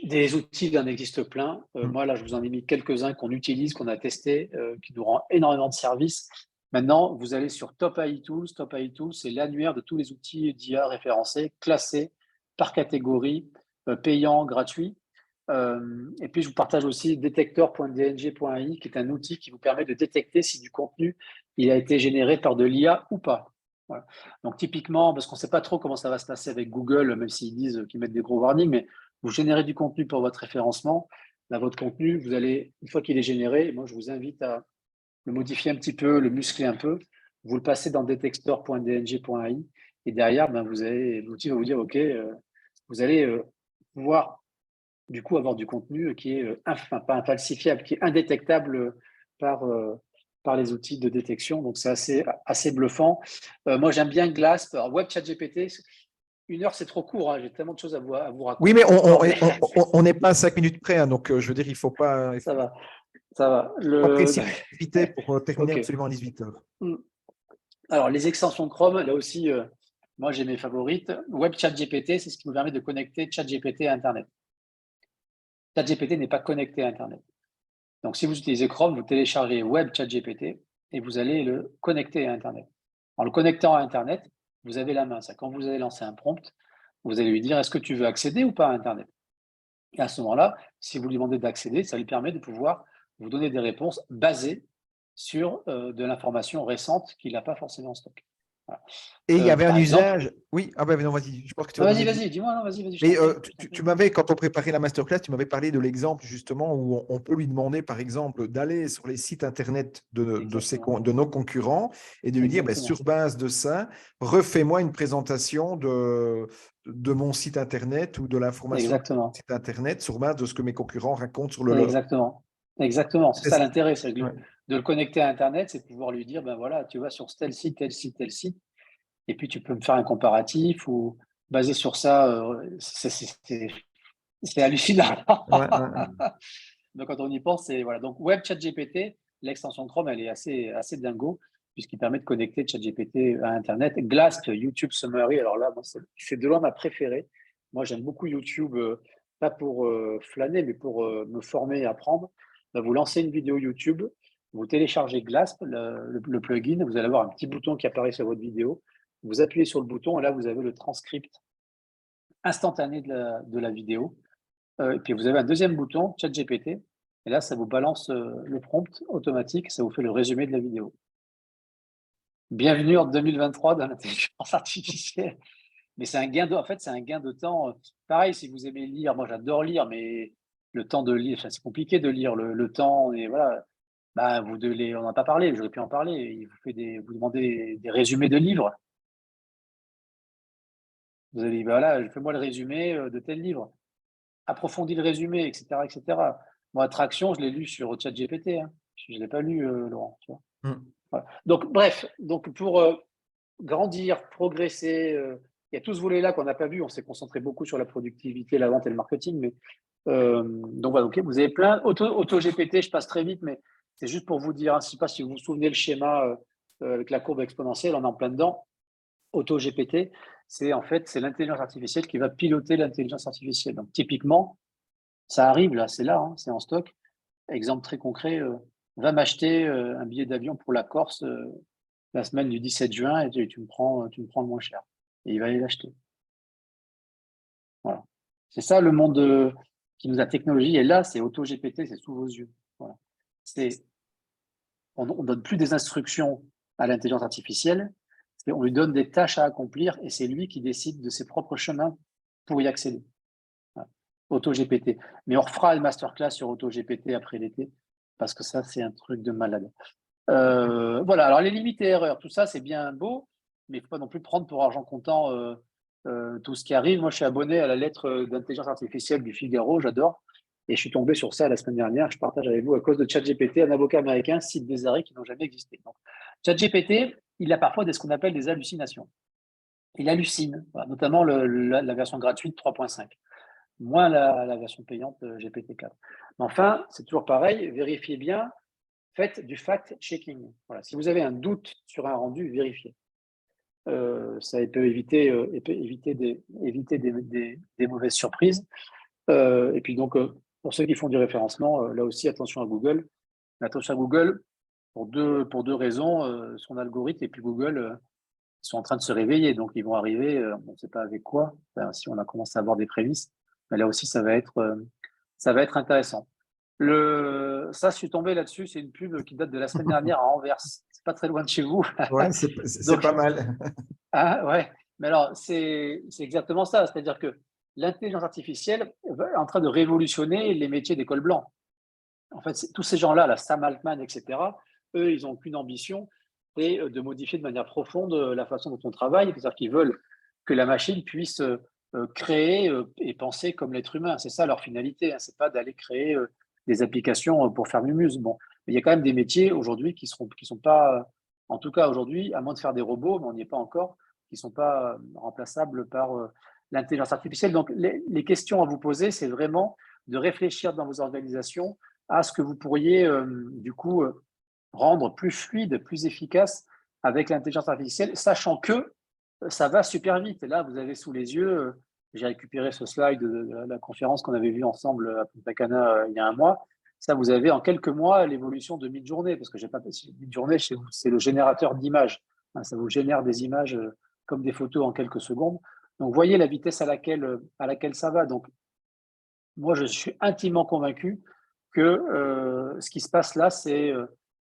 Des outils, il en existe plein. Moi, là, je vous en ai mis quelques-uns qu'on utilise, qu'on a testé, qui nous rend énormément de services. Maintenant, vous allez sur Top AI Tools. Top AI Tools, c'est l'annuaire de tous les outils d'IA référencés, classés par catégorie, payants, gratuits. Et puis, je vous partage aussi detector.dng.ai, qui est un outil qui vous permet de détecter si du contenu il a été généré par de l'IA ou pas. Voilà. Donc, typiquement, parce qu'on ne sait pas trop comment ça va se passer avec Google, même s'ils disent qu'ils mettent des gros warnings, mais vous générez du contenu pour votre référencement. Là, votre contenu, vous allez, une fois qu'il est généré, moi, je vous invite à le modifier un petit peu, le muscler un peu. Vous le passez dans detector.dng.ai et derrière, ben, l'outil va vous dire, OK, vous allez pouvoir du coup avoir du contenu qui est pas infalsifiable, qui est indétectable par les outils de détection. Donc, c'est assez bluffant. Moi, j'aime bien Glass. Alors, Web ChatGPT, 1 heure, c'est trop court. Hein. J'ai tellement de choses à vous raconter. Oui, mais on n'est pas à 5 minutes près. Hein, donc, je veux dire, il ne faut pas. Ça va. Ça va. Précipiter pour terminer absolument à 18 heures. Alors, les extensions Chrome, là aussi, moi, j'ai mes favorites. Web ChatGPT, c'est ce qui nous permet de connecter ChatGPT à Internet. ChatGPT n'est pas connecté à Internet. Donc, si vous utilisez Chrome, vous téléchargez Web ChatGPT et vous allez le connecter à Internet. En le connectant à Internet, vous avez la main. Ça, quand vous allez lancer un prompt, vous allez lui dire est-ce que tu veux accéder ou pas à Internet. Et à ce moment-là, si vous lui demandez d'accéder, ça lui permet de pouvoir vous donner des réponses basées sur de l'information récente qu'il n'a pas forcément en stock. Voilà. Et il y avait un Par exemple, usage. Oui, ah ben non, vas-y, je pense que tu non, vas vas-y, donner. vas-y, dis-moi, non, vas-y, je Mais t'en prie, je t'en tu prie. m'avais, quand on préparait la masterclass, tu m'avais parlé de l'exemple justement où on peut lui demander, par exemple, d'aller sur les sites internet Exactement. de nos concurrents et de lui dire, ben, Exactement. sur base de ça, refais-moi une présentation de mon site internet ou de l'information de mon Exactement. site internet sur base de ce que mes concurrents racontent sur le leur. Exactement. Exactement. C'est ça l'intérêt, c'est Ouais. de le connecter à Internet, c'est de pouvoir lui dire, ben voilà, tu vas sur tel site, tel site, tel site, et puis tu peux me faire un comparatif ou basé sur ça, c'est hallucinant. Ouais, ouais. Donc quand on y pense, c'est voilà. Donc Web ChatGPT, l'extension Chrome, elle est assez dingo puisqu'il permet de connecter ChatGPT à Internet. Glasp, YouTube Summary, alors là, moi, c'est de loin ma préférée. Moi, j'aime beaucoup YouTube, pas pour flâner, mais pour me former et apprendre. Là, vous lancez une vidéo YouTube, vous téléchargez Glasp, le plugin, vous allez avoir un petit bouton qui apparaît sur votre vidéo. Vous appuyez sur le bouton et là, vous avez le transcript instantané de la vidéo. Et puis vous avez un deuxième bouton, ChatGPT, et là, ça vous balance le prompt automatique, ça vous fait le résumé de la vidéo. Bienvenue en 2023 dans l'intelligence artificielle. Mais c'est un gain de, en fait, c'est un gain de temps. Pareil, si vous aimez lire, moi j'adore lire, mais le temps de lire, c'est compliqué de lire le temps, et voilà. Bah, on n'en a pas parlé, j'aurais pu en parler. Il vous fait vous demandez des résumés de livres. Vous allez, bah, voilà, fais-moi le résumé de tel livre. Approfondis le résumé, etc., etc. Moi, Attraction, je l'ai lu sur ChatGPT. Hein. Je ne l'ai pas lu, Laurent. Tu vois. Voilà. Donc, bref, donc pour grandir, progresser, il y a tout ce volet-là qu'on n'a pas vu. On s'est concentré beaucoup sur la productivité, la vente et le marketing. Mais, donc, voilà, okay, vous avez plein. Auto-GPT, je passe très vite, mais c'est juste pour vous dire, hein, je ne sais pas si vous vous souvenez le schéma avec la courbe exponentielle, on est en plein dedans. Auto-GPT, c'est l'intelligence artificielle qui va piloter l'intelligence artificielle. Donc, typiquement, ça arrive là, hein, c'est en stock. Exemple très concret, va m'acheter un billet d'avion pour la Corse la semaine du 17 juin et tu me prends le moins cher. Et il va aller l'acheter. Voilà. C'est ça le monde qui nous a technologie. Et là, c'est AutoGPT, c'est sous vos yeux. Voilà. On ne donne plus des instructions à l'intelligence artificielle, on lui donne des tâches à accomplir et c'est lui qui décide de ses propres chemins pour y accéder. Voilà. AutoGPT. Mais on refera une masterclass sur AutoGPT après l'été parce que ça, c'est un truc de malade. Voilà, alors les limites et erreurs, tout ça, c'est bien beau, mais il ne faut pas non plus prendre pour argent comptant tout ce qui arrive. Moi, je suis abonné à la lettre d'intelligence artificielle du Figaro, j'adore. Et je suis tombé sur ça la semaine dernière. Je partage avec vous à cause de ChatGPT, un avocat américain cite des arrêts qui n'ont jamais existé. Donc, ChatGPT, il a parfois ce qu'on appelle des hallucinations. Il hallucine, voilà, notamment la version gratuite 3.5, moins la version payante GPT-4. Mais enfin, c'est toujours pareil, vérifiez bien, faites du fact-checking. Voilà. Si vous avez un doute sur un rendu, vérifiez. Ça peut éviter des mauvaises surprises. Et puis donc, pour ceux qui font du référencement, là aussi, attention à Google. Attention à Google pour deux raisons. Son algorithme et puis Google ils sont en train de se réveiller. Donc, ils vont arriver, on ne sait pas avec quoi, enfin, si on a commencé à avoir des prémices. Mais là aussi, ça va être intéressant. Ça, je suis tombé là-dessus. C'est une pub qui date de la semaine dernière à Anvers. C'est pas très loin de chez vous. Ouais, c'est pas mal. Ah, ouais. Mais alors, c'est exactement ça. C'est-à-dire que l'intelligence artificielle est en train de révolutionner les métiers des cols blancs. En fait, tous ces gens-là, Sam Altman, etc., eux, ils n'ont qu'une ambition, c'est de modifier de manière profonde la façon dont on travaille. C'est-à-dire qu'ils veulent que la machine puisse créer et penser comme l'être humain. C'est ça leur finalité. Hein. Ce n'est pas d'aller créer des applications pour faire mumuse. Bon, mais il y a quand même des métiers aujourd'hui qui sont pas, en tout cas aujourd'hui, à moins de faire des robots, mais on n'y est pas encore, qui ne sont pas remplaçables par l'intelligence artificielle. Donc, les questions à vous poser, c'est vraiment de réfléchir dans vos organisations à ce que vous pourriez, du coup, rendre plus fluide, plus efficace avec l'intelligence artificielle, sachant que ça va super vite. Et là, vous avez sous les yeux, j'ai récupéré ce slide de la conférence qu'on avait vue ensemble à Punta Cana il y a un mois. Ça, vous avez en quelques mois l'évolution de Midjourney, parce que j'ai pas Midjourney, c'est le générateur d'images. Hein, ça vous génère des images comme des photos en quelques secondes. Donc, vous voyez la vitesse à laquelle ça va. Donc, moi, je suis intimement convaincu que ce qui se passe là, c'est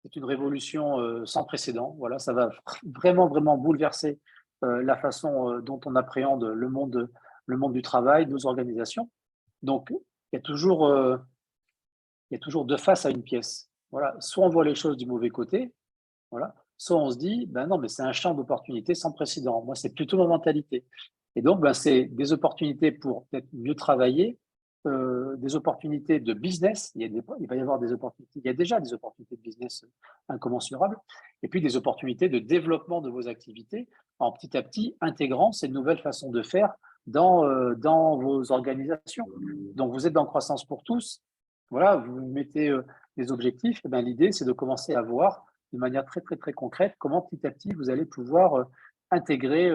c'est une révolution sans précédent. Voilà, ça va vraiment, vraiment bouleverser la façon dont on appréhende le monde du travail, nos organisations. Donc, il y a toujours deux faces à une pièce. Voilà, soit on voit les choses du mauvais côté, voilà, soit on se dit, ben non, mais c'est un champ d'opportunités sans précédent. Moi, c'est plutôt ma mentalité. Et donc, ben, c'est des opportunités pour peut-être mieux travailler, des opportunités de business. Il va y avoir des opportunités, il y a déjà des opportunités de business incommensurables, et puis des opportunités de développement de vos activités en petit à petit intégrant ces nouvelles façons de faire dans vos organisations. Donc, vous êtes dans Croissance pour tous. Voilà, vous mettez des objectifs. Et ben, l'idée, c'est de commencer à voir de manière très, très, très concrète comment petit à petit vous allez pouvoir intégrer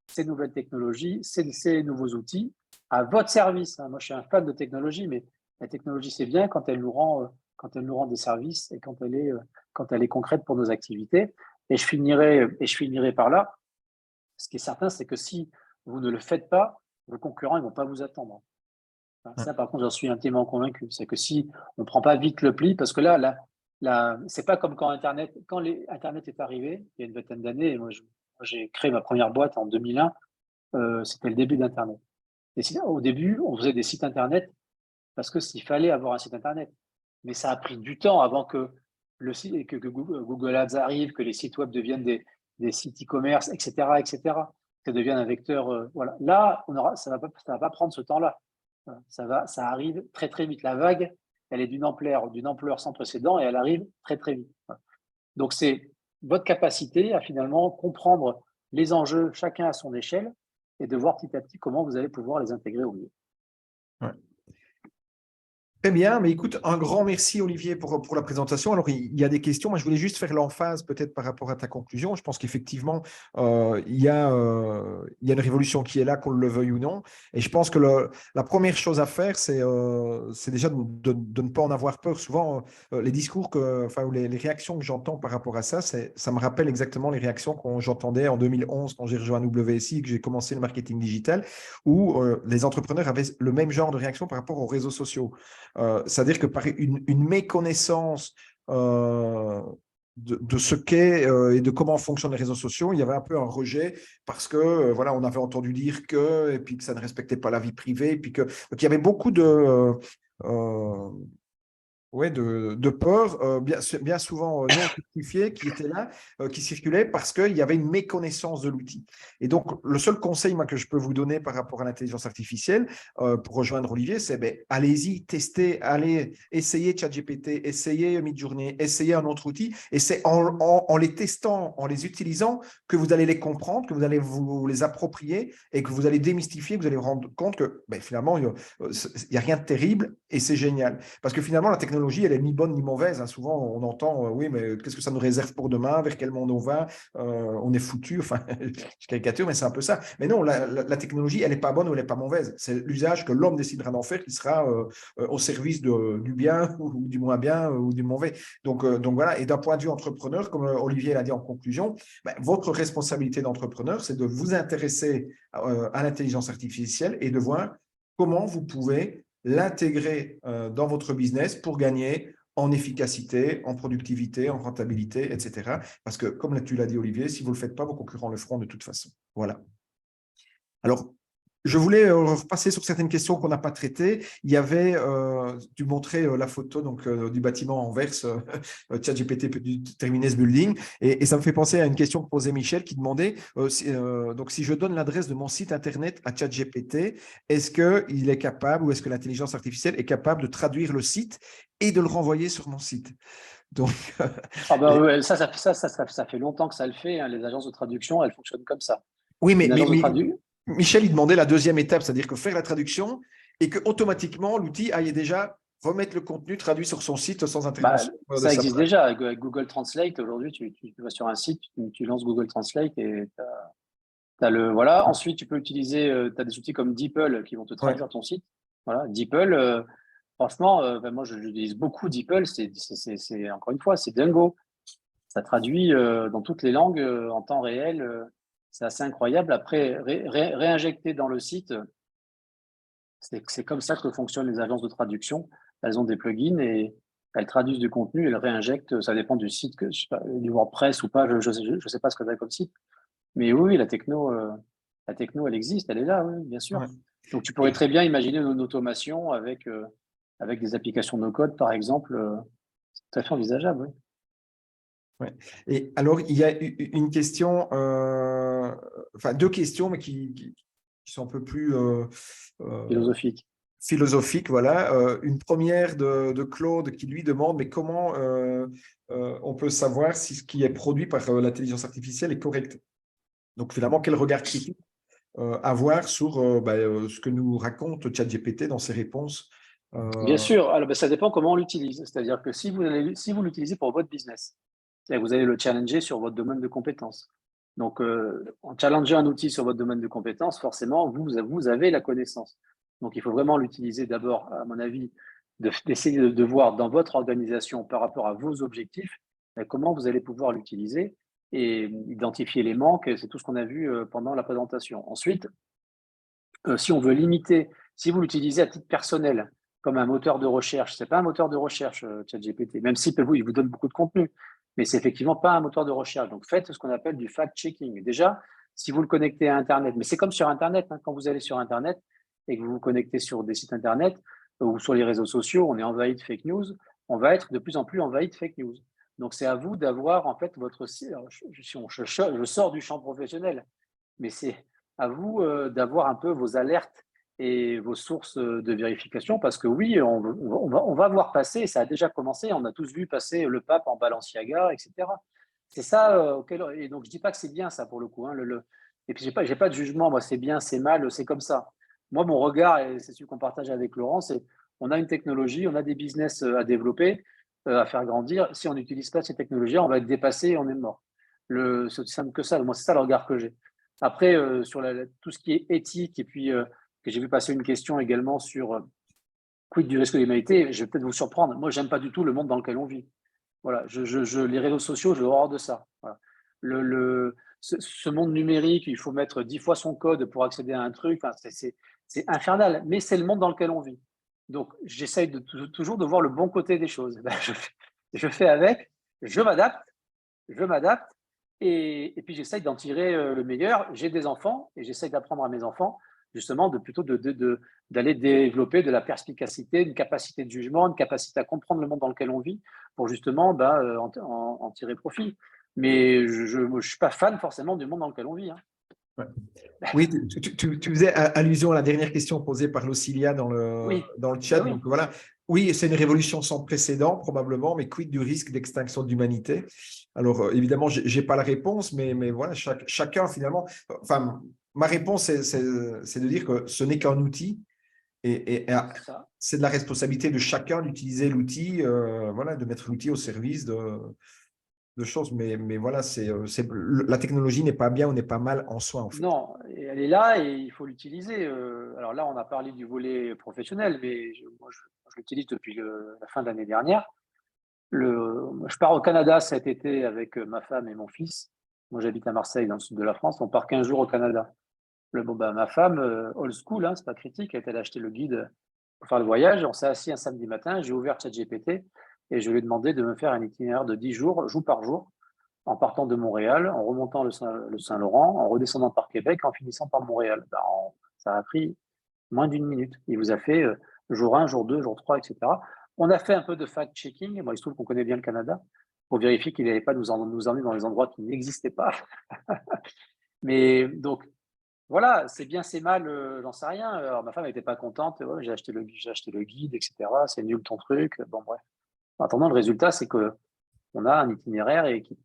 ces nouvelles technologies, ces nouveaux outils à votre service. Moi, je suis un fan de technologie, mais la technologie, c'est bien quand elle nous rend des services et quand elle est concrète pour nos activités. Et je finirai par là. Ce qui est certain, c'est que si vous ne le faites pas, vos concurrents ne vont pas vous attendre. Ça, par contre, j'en suis intimement convaincu. C'est que si on ne prend pas vite le pli, parce que c'est pas comme quand Internet est arrivé, il y a une vingtaine d'années, moi j'ai créé ma première boîte en 2001, c'était le début d'Internet. Et au début, on faisait des sites Internet parce qu'il fallait avoir un site Internet. Mais ça a pris du temps avant que que Google Ads arrive, que les sites web deviennent des sites e-commerce, etc., etc., que deviennent un vecteur. Voilà. Là, ça va pas prendre ce temps-là. Ça arrive très, très vite. La vague, elle est d'une ampleur sans précédent et elle arrive très, très vite. Donc, c'est votre capacité à finalement comprendre les enjeux, chacun à son échelle, et de voir petit à petit comment vous allez pouvoir les intégrer au mieux. Ouais. Très bien, mais écoute, un grand merci Olivier pour la présentation. Alors, il y a des questions. Moi, je voulais juste faire l'emphase peut-être par rapport à ta conclusion. Je pense qu'effectivement, il y a une révolution qui est là, qu'on le veuille ou non. Et je pense que la première chose à faire, c'est déjà de ne pas en avoir peur. Souvent, les discours, ou les réactions que j'entends par rapport à ça, ça me rappelle exactement les réactions que j'entendais en 2011 quand j'ai rejoint WSI et que j'ai commencé le marketing digital, où les entrepreneurs avaient le même genre de réaction par rapport aux réseaux sociaux. C'est-à-dire que par une méconnaissance de ce qu'est et de comment fonctionnent les réseaux sociaux, il y avait un peu un rejet parce que voilà, on avait entendu dire que, et puis que ça ne respectait pas la vie privée, et puis donc il y avait beaucoup de peur, bien souvent non justifiée, qui était là, qui circulait parce qu'il y avait une méconnaissance de l'outil. Et donc, le seul conseil moi, que je peux vous donner par rapport à l'intelligence artificielle, pour rejoindre Olivier, c'est allez-y, testez, allez, essayez ChatGPT, essayez Midjourney, essayez un autre outil, et c'est en les testant, en les utilisant, que vous allez les comprendre, que vous allez vous les approprier, et que vous allez démystifier, que vous allez vous rendre compte que finalement, il n'y a rien de terrible, et c'est génial. Parce que finalement, la technologie, elle est ni bonne ni mauvaise. Souvent, on entend, oui, mais qu'est-ce que ça nous réserve pour demain? Vers quel monde on va? On est foutu. Enfin, je caricature, mais c'est un peu ça. Mais non, la technologie, elle n'est pas bonne ou elle n'est pas mauvaise. C'est l'usage que l'homme décidera d'en faire qui sera au service du bien ou du moins bien ou du mauvais. Donc voilà. Et d'un point de vue entrepreneur, comme Olivier l'a dit en conclusion, votre responsabilité d'entrepreneur, c'est de vous intéresser à l'intelligence artificielle et de voir comment vous pouvez l'intégrer dans votre business pour gagner en efficacité, en productivité, en rentabilité, etc. Parce que, comme tu l'as dit, Olivier, si vous ne le faites pas, vos concurrents le feront de toute façon. Voilà. Alors, je voulais repasser sur certaines questions qu'on n'a pas traitées. Il y avait, tu montrais la photo du bâtiment Anvers, ChatGPT Terminus Building, et ça me fait penser à une question que posait Michel qui demandait, donc si je donne l'adresse de mon site internet à ChatGPT, est-ce qu'il est capable ou est-ce que l'intelligence artificielle est capable de traduire le site et de le renvoyer sur mon site? Donc, ça fait longtemps que ça le fait. Les agences de traduction, elles fonctionnent comme ça. Oui, mais Michel, il demandait la deuxième étape, c'est-à-dire que faire la traduction et que automatiquement l'outil aille déjà remettre le contenu traduit sur son site sans intervention. Ça existe déjà avec Google Translate. Aujourd'hui, tu vas sur un site, tu lances Google Translate et t'as voilà. Ensuite, tu peux utiliser, tu as des outils comme DeepL qui vont te traduire ton site. Voilà, DeepL, franchement, moi j'utilise beaucoup DeepL. C'est encore une fois, c'est dingo. Ça traduit dans toutes les langues en temps réel. C'est assez incroyable. Après, réinjecter dans le site, c'est comme ça que fonctionnent les agences de traduction. Elles ont des plugins et elles traduisent du contenu, elles réinjectent, ça dépend du site, je sais pas, du WordPress ou pas, je sais pas ce que tu as comme site. Mais oui, la techno, elle existe, elle est là, oui, bien sûr. Ouais. Donc, tu pourrais très bien imaginer une automation avec des applications no-code, par exemple. C'est tout à fait envisageable, oui. Ouais. Et alors, il y a une question, enfin 2 questions, mais qui sont un peu plus Philosophique. philosophiques. Voilà. Une première de Claude qui lui demande, mais comment on peut savoir si ce qui est produit par l'intelligence artificielle est correct? Donc, finalement, quel regard critique avoir sur ce que nous raconte ChatGPT dans ses réponses? Bien sûr, alors, ça dépend comment on l'utilise. C'est-à-dire que si vous l'utilisez pour votre business, c'est-à-dire que vous allez le challenger sur votre domaine de compétences. Donc, en challengeant un outil sur votre domaine de compétences, forcément, vous avez la connaissance. Donc, il faut vraiment l'utiliser d'abord, à mon avis, d'essayer de voir dans votre organisation par rapport à vos objectifs, comment vous allez pouvoir l'utiliser et identifier les manques. C'est tout ce qu'on a vu pendant la présentation. Ensuite, si on veut limiter, si vous l'utilisez à titre personnel, comme un moteur de recherche, ce n'est pas un moteur de recherche, ChatGPT, même s'il il vous donne beaucoup de contenu, mais c'est effectivement pas un moteur de recherche. Donc, faites ce qu'on appelle du fact-checking. Déjà, si vous le connectez à Internet, mais c'est comme sur Internet, hein, quand vous allez sur Internet et que vous vous connectez sur des sites Internet ou sur les réseaux sociaux, on est envahi de fake news, on va être de plus en plus envahi de fake news. Donc, c'est à vous d'avoir en fait votre site. Je sors du champ professionnel, mais c'est à vous d'avoir un peu vos alertes et vos sources de vérification, parce que oui, on va voir passer, ça a déjà commencé, on a tous vu passer le pape en Balenciaga, etc. C'est ça, et donc je ne dis pas que c'est bien ça pour le coup. Hein, et puis j'ai pas de jugement, moi c'est bien, c'est mal, c'est comme ça. Moi, mon regard, et c'est celui qu'on partage avec Laurent, c'est on a une technologie, on a des business à développer, à faire grandir. Si on n'utilise pas ces technologies, on va être dépassé et on est mort. C'est aussi simple que ça. Moi, c'est ça le regard que j'ai. Après, sur tout ce qui est éthique, et puis que j'ai vu passer une question également sur quid du risque de l'humanité, je vais peut-être vous surprendre. Moi, j'aime pas du tout le monde dans lequel on vit. Voilà, les réseaux sociaux, j'ai horreur de ça. Voilà. Ce monde numérique, il faut mettre 10 fois son code pour accéder à un truc. Enfin, c'est infernal, mais c'est le monde dans lequel on vit. Donc, j'essaye toujours de voir le bon côté des choses. Je fais avec, je m'adapte, et puis j'essaye d'en tirer le meilleur. J'ai des enfants et j'essaye d'apprendre à mes enfants justement d'aller développer de la perspicacité, une capacité de jugement, une capacité à comprendre le monde dans lequel on vit pour justement en tirer profit. Mais je ne suis pas fan forcément du monde dans lequel on vit. Hein. Ouais. Oui, tu faisais allusion à la dernière question posée par Lucilia dans Oui. le chat. Oui. Donc voilà, oui, c'est une révolution sans précédent probablement, mais quid du risque d'extinction de l'humanité? Alors évidemment, j'ai pas la réponse, mais voilà, chacun finalement. Enfin, ma réponse c'est de dire que ce n'est qu'un outil et c'est de la responsabilité de chacun d'utiliser l'outil, voilà, de mettre l'outil au service de choses, mais voilà, la technologie n'est pas bien ou n'est pas mal en soi, en fait. Non, elle est là et il faut l'utiliser. Alors là, on a parlé du volet professionnel, mais moi, je l'utilise depuis la fin de l'année dernière. Je pars au Canada cet été avec ma femme et mon fils. Moi, j'habite à Marseille, dans le sud de la France. On part 15 jours au Canada. Ma femme, old school, hein, c'est pas critique, elle a acheté le guide pour faire le voyage. On s'est assis un samedi matin, j'ai ouvert ChatGPT et je lui ai demandé de me faire un itinéraire de 10 jours, jour par jour, en partant de Montréal, en remontant le Saint-Laurent, en redescendant par Québec, en finissant par Montréal. Ça a pris moins d'une minute. Il vous a fait jour 1, jour 2, jour 3, etc. On a fait un peu de fact-checking. Bon, il se trouve qu'on connaît bien le Canada pour vérifier qu'il n'allait pas nous emmener dans les endroits qui n'existaient pas. Mais donc, voilà, c'est bien, c'est mal, j'en sais rien. Alors, ma femme n'était pas contente. Ouais, j'ai acheté le guide, etc. C'est nul ton truc. Bon, bref. En attendant, le résultat, c'est qu'on a un itinéraire et qui,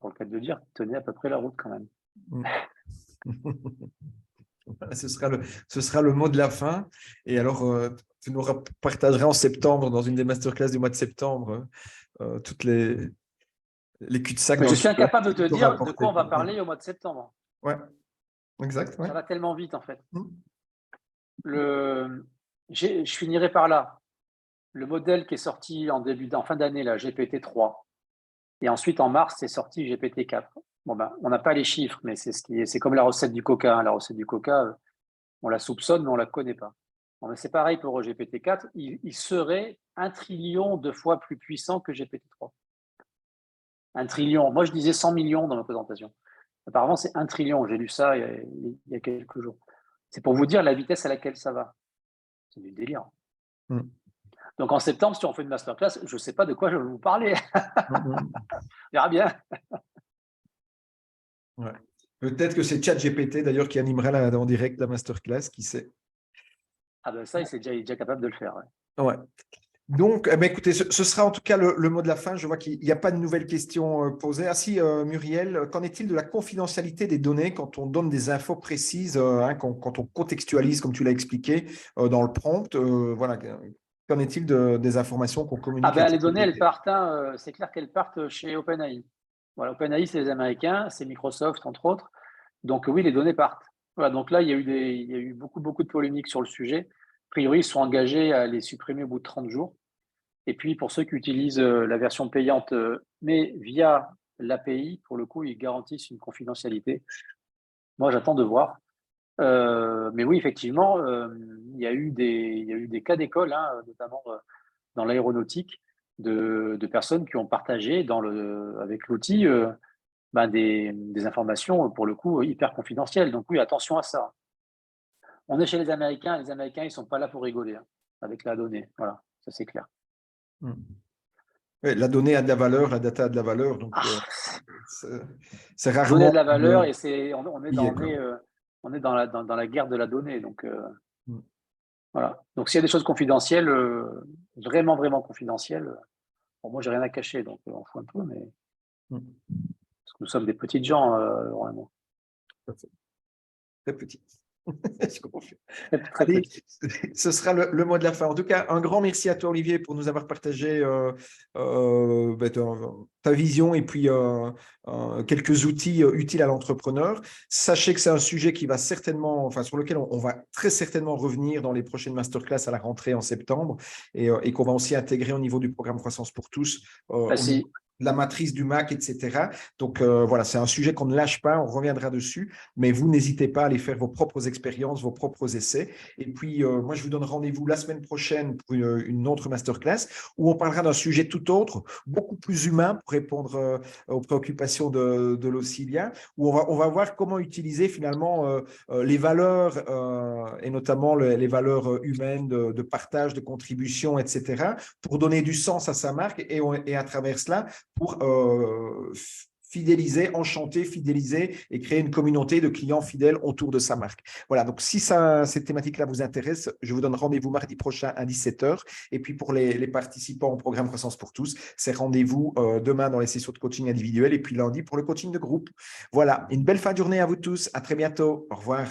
pour le cas de le dire, tenait à peu près la route quand même. Ce sera le mot de la fin. Et alors, tu nous partageras en septembre, dans une des masterclass du mois de septembre, toutes les cul-de-sac. Je suis incapable de te dire de quoi on va parler au mois de septembre. Ouais, exact. Ouais. Ça va tellement vite, en fait. Je finirai par là. Le modèle qui est sorti en fin d'année, là, GPT-3, et ensuite en mars, c'est sorti GPT-4. Bon, on n'a pas les chiffres, mais c'est comme la recette du coca. Hein. La recette du coca, on la soupçonne, mais on ne la connaît pas. Bon, c'est pareil pour GPT-4. Il serait 1 trillion de fois plus puissant que GPT-3. 1 trillion. Moi, je disais 100 millions dans ma présentation. Apparemment, c'est 1 trillion. J'ai lu ça il y a quelques jours. C'est pour vous dire la vitesse à laquelle ça va. C'est du délire. Donc, en septembre, si on fait une masterclass, je ne sais pas de quoi je vais vous parler. On verra bien. Ouais. Peut-être que c'est ChatGPT d'ailleurs qui animera en direct la masterclass, qui sait. Ah ben ça, il est déjà capable de le faire. Ouais. Donc, écoutez, ce sera en tout cas le mot de la fin. Je vois qu'il n'y a pas de nouvelles questions posées. Ah si, Muriel, qu'en est-il de la confidentialité des données quand on donne des infos précises, quand on contextualise, comme tu l'as expliqué, dans le prompt, voilà. Qu'en est-il des informations qu'on communique? Ah ben, les données, elles partent, c'est clair qu'elles partent chez OpenAI. Voilà, OpenAI, c'est les Américains, c'est Microsoft, entre autres. Donc oui, les données partent. Voilà, donc là, il y a eu beaucoup de polémiques sur le sujet. A priori, ils sont engagés à les supprimer au bout de 30 jours. Et puis, pour ceux qui utilisent la version payante, mais via l'API, pour le coup, ils garantissent une confidentialité. Moi, j'attends de voir. Mais oui, effectivement, il y a eu des cas d'école, notamment dans l'aéronautique, de personnes qui ont partagé avec l'outil des informations, pour le coup, hyper confidentielles. Donc oui, attention à ça. On est chez les Américains ils ne sont pas là pour rigoler avec la donnée. Voilà, ça c'est clair. Ouais, la donnée a de la valeur, la data a de la valeur, donc c'est rarement… La donnée a de la valeur et on est dans la guerre de la donnée. Donc, voilà. Donc s'il y a des choses confidentielles, vraiment, vraiment confidentielles, bon, moi j'ai rien à cacher, donc on fout un peu, mais parce que nous sommes des petites gens, vraiment. Très petit. Allez, ce sera le mot de la fin. En tout cas, un grand merci à toi, Olivier, pour nous avoir partagé ta vision et puis quelques outils utiles à l'entrepreneur. Sachez que c'est un sujet qui va certainement, sur lequel on va très certainement revenir dans les prochaines masterclass à la rentrée en septembre et qu'on va aussi intégrer au niveau du programme Croissance pour tous. La matrice du MAC, etc. Donc, voilà, c'est un sujet qu'on ne lâche pas, on reviendra dessus, mais vous n'hésitez pas à aller faire vos propres expériences, vos propres essais. Et puis, moi, je vous donne rendez-vous la semaine prochaine pour une autre masterclass où on parlera d'un sujet tout autre, beaucoup plus humain pour répondre aux préoccupations de l'Auxilia, où on va voir comment utiliser finalement les valeurs et notamment les valeurs humaines de partage, de contribution, etc., pour donner du sens à sa marque et à travers cela, pour fidéliser, enchanter, fidéliser et créer une communauté de clients fidèles autour de sa marque. Voilà, donc si cette thématique-là vous intéresse, je vous donne rendez-vous mardi prochain à 17h. Et puis pour les participants au programme Croissance pour tous, c'est rendez-vous demain dans les sessions de coaching individuel et puis lundi pour le coaching de groupe. Voilà, une belle fin de journée à vous tous. À très bientôt. Au revoir.